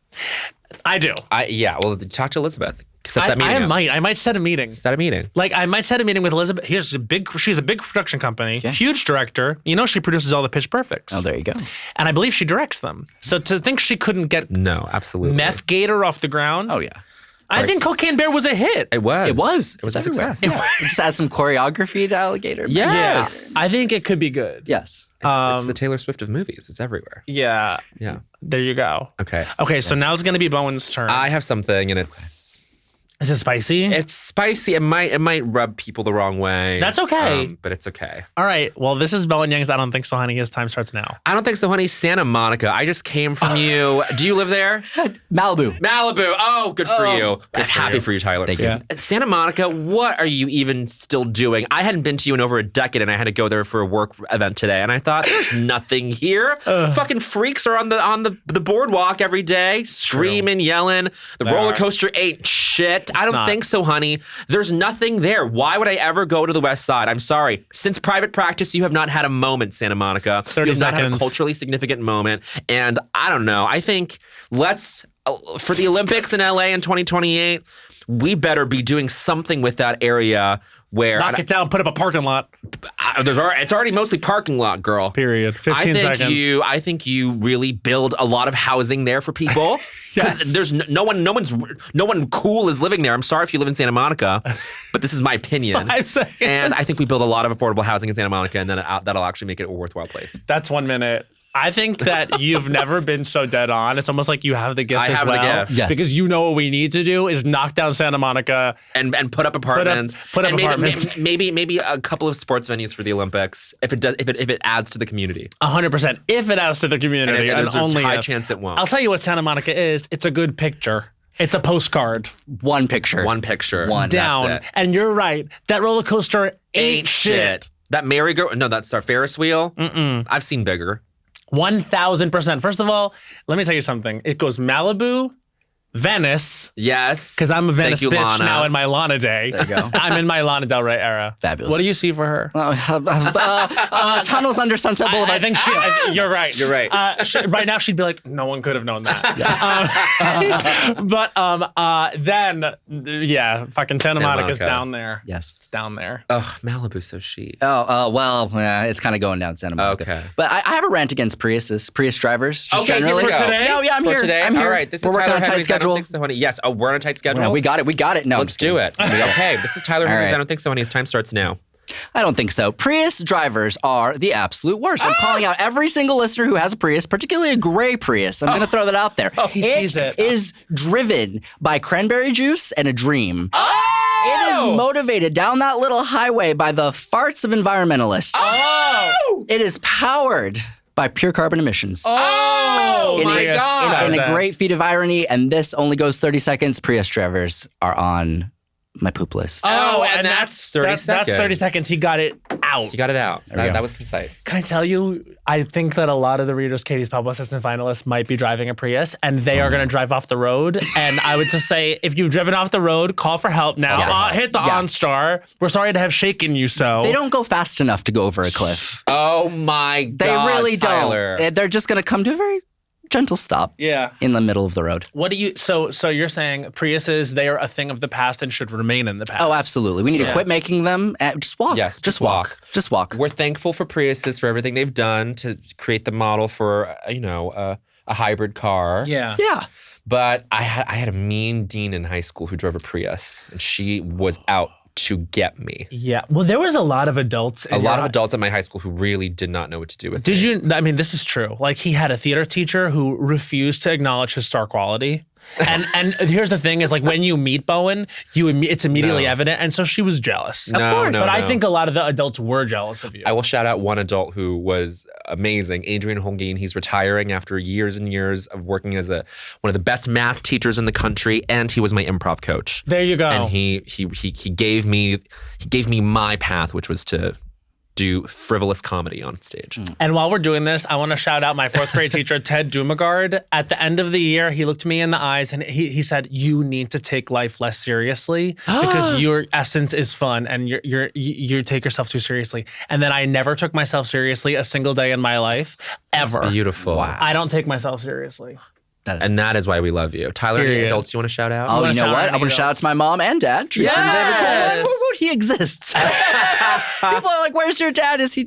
I do. Well, talk to Elizabeth. Set that meeting up. I might set a meeting. Like I might set a meeting with Elizabeth. She's a big production company, huge director. You know, she produces all the Pitch Perfects. Oh, there you go. And I believe she directs them. So to think she couldn't get absolutely Meth Gator off the ground. Oh yeah. I think Cocaine Bear was a hit. It was. It was. It was a everywhere. success. It just has some choreography to Alligator. Yes. I think it could be good. Yes. It's the Taylor Swift of movies. It's everywhere. Yeah. Yeah. There you go. Okay. Okay, so now it's going to be Bowen's turn. I have something, and it's spicy? It's spicy. It might rub people the wrong way. That's okay. But it's okay. All right. Well, this is Bowen Young's I Don't Think So, Honey. His time starts now. I don't think so, honey. Santa Monica. I just came from you. Do you live there? Malibu. Oh, good for you. I'm happy for you, Tyler. Thank you. Santa Monica, what are you even still doing? I hadn't been to you in over a decade, and I had to go there for a work event today. And I thought, there's nothing here. Fucking freaks are on the boardwalk every day, screaming, yelling. The roller coaster ain't shit. I don't think so, honey. There's nothing there. Why would I ever go to the West Side? I'm sorry. Since private practice, you have not had a moment, Santa Monica. 30 you have not had a seconds. culturally significant moment. And I don't know. I think for the Olympics in LA in 2028, we better be doing something with that area where Knock it down, put up a parking lot. it's already mostly parking lot, girl. Period. 15 seconds. I think you really build a lot of housing there for people. Because there's no one cool is living there. I'm sorry if you live in Santa Monica, but this is my opinion. 5 seconds. And I think we build a lot of affordable housing in Santa Monica, and then that'll actually make it a worthwhile place. That's 1 minute. I think that you've never been so dead on. It's almost like you have the gift I as have the well. gift. Yes. Because you know what we need to do is knock down Santa Monica. And put up apartments. Put up and apartments. Maybe a couple of sports venues for the Olympics if it adds to the community. 100%. If it adds to the community. And And there's only a high if. chance it won't. I'll tell you what Santa Monica is. It's a good picture. It's a postcard. One picture. One picture. Down. That's it. And you're right. That roller coaster ain't shit. That merry-go-round. No, that's our Ferris wheel. I've seen bigger. 1,000%. First of all, let me tell you something. It goes Malibu, Venice. Yes. Because I'm a Venice Thank you, bitch Lana. now in my Lana day. There you go. I'm in my Lana Del Rey era. Fabulous. What do you see for her? Tunnels under Sunset Boulevard. I think you're right. You're right. Right now, she'd be like, no one could have known that. Then, fucking Santa Monica's Monica. down there. Yes. It's down there. Ugh, Malibu's so chic. It's kind of going down Santa Monica. Okay. But I have a rant against Prius drivers. Just Okay, generally. here we go. today? No, yeah, I'm For here. today? I'm here. All right, this We're is working Tyler on a tight Henry's I schedule. Don't Think So, Honey. Yes, we're on a tight schedule. No, we got it. No, Let's do it. Okay, this is Tyler Henry's right. I Don't Think So, Honey. His time starts now. I don't think so. Prius drivers are the absolute worst. I'm calling out every single listener who has a Prius, particularly a gray Prius. I'm going to throw that out there. He sees it. It is driven by cranberry juice and a dream. It is motivated down that little highway by the farts of environmentalists. It is powered by pure carbon emissions. Oh, my Prius God. said In a that. great feat of irony, and this only goes 30 seconds, Prius drivers are on my poop list. Oh, and that's 30 seconds. That's 30 seconds. He got it out. You got it out. we go. That was concise. Can I tell you, I think that a lot of the Readers Katie's publicists and finalists might be driving a Prius, and they are going to drive off the road. And I would just say, if you've driven off the road, call for help now. Yeah. Hit the OnStar. We're sorry to have shaken you so. They don't go fast enough to go over a cliff. Oh, my God, They really Tyler. don't. They're just going to come to a very gentle stop Yeah. in the middle of the road. What do you? So you're saying Priuses, they are a thing of the past and should remain in the past. Oh, absolutely. We need to quit making them. Just walk. Yes, just walk. Just walk. We're thankful for Priuses for everything they've done to create the model for, a hybrid car. Yeah. Yeah. But I had a mean dean in high school who drove a Prius, and she was out to get me. Yeah. Well, there was a lot of adults. A lot of adults at my high school who really did not know what to do with Did me. you? I mean, this is true. Like, he had a theater teacher who refused to acknowledge his star quality. And here's the thing is, like, when you meet Bowen, it's immediately evident. And so she was jealous. No, Of course. no, But I no. think a lot of the adults were jealous of you. I will shout out one adult who was amazing, Adrian Holguin. He's retiring after years and years of working as one of the best math teachers in the country, and he was my improv coach. There you go. And he gave me my path, which was to do frivolous comedy on stage. And while we're doing this, I want to shout out my fourth grade teacher, Ted Dumagard. At the end of the year, he looked me in the eyes and he said, "You need to take life less seriously because your essence is fun and you take yourself too seriously." And then I never took myself seriously a single day in my life, ever. Beautiful. Wow. I don't take myself seriously. That is why we love you. Tyler, any Period. adults you want to shout out? Oh, wanna you know shout what? out I want to shout out to my mom and dad, Teresa and David Cole. He exists. People are like, "Where's your dad? Is he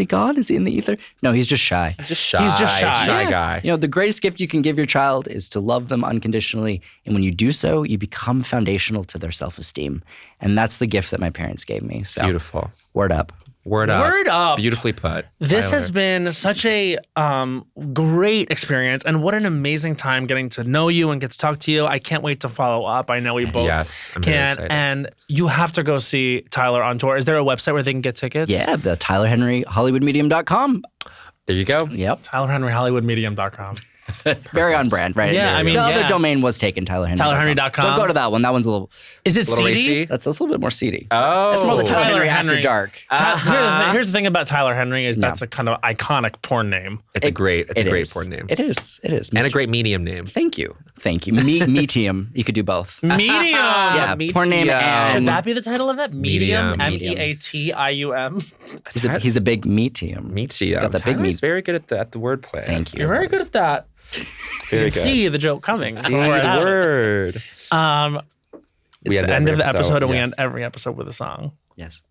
gone? Is he in the ether?" No, he's just shy. He's just shy. Yeah. Guy. You know, the greatest gift you can give your child is to love them unconditionally. And when you do so, you become foundational to their self-esteem. And that's the gift that my parents gave me. So Beautiful. Word up. Word up. Word up. Beautifully put. This Tyler. has been such a great experience, and what an amazing time getting to know you and get to talk to you. I can't wait to follow up. I know we both I'm very can. excited. And you have to go see Tyler on tour. Is there a website where they can get tickets? Yeah, the Tyler Henry HollywoodMedium.com. There you go. Yep. TylerHenryHollywoodMedium.com. Very on brand, right? Yeah, I mean, the other yeah. domain was taken, TylerHenry. TylerHenry.com. Don't go to that one. That one's a little Is it Little CD? racy? that's a little bit more seedy. Oh. It's more the Tyler Henry After Henry. Dark. Here's the thing about Tyler Henry is that's a kind of iconic porn name. It's a great is. porn name. It is. It is. And a great medium name. Thank you. Medium. You could do both. Medium. Yeah, porn name Should and that be the title of it? Medium. Medium. he's a big medium. Medium. Got that big Tyler's meat. very good at the wordplay. Thank you. You're very good at that. Very You good. see the joke coming. See the word. It's We end the end every of the episode, and we yes. end every episode with a song. Yes.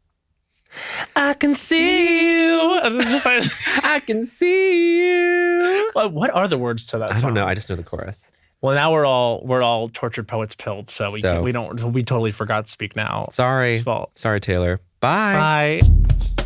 I can see you. And it's just like, I can see you. what are the words to that song? I don't know. I just know the chorus. Well, now we're all tortured poets pilled, so we totally forgot to speak now. Sorry. It's fault. Sorry, Taylor. Bye. Bye.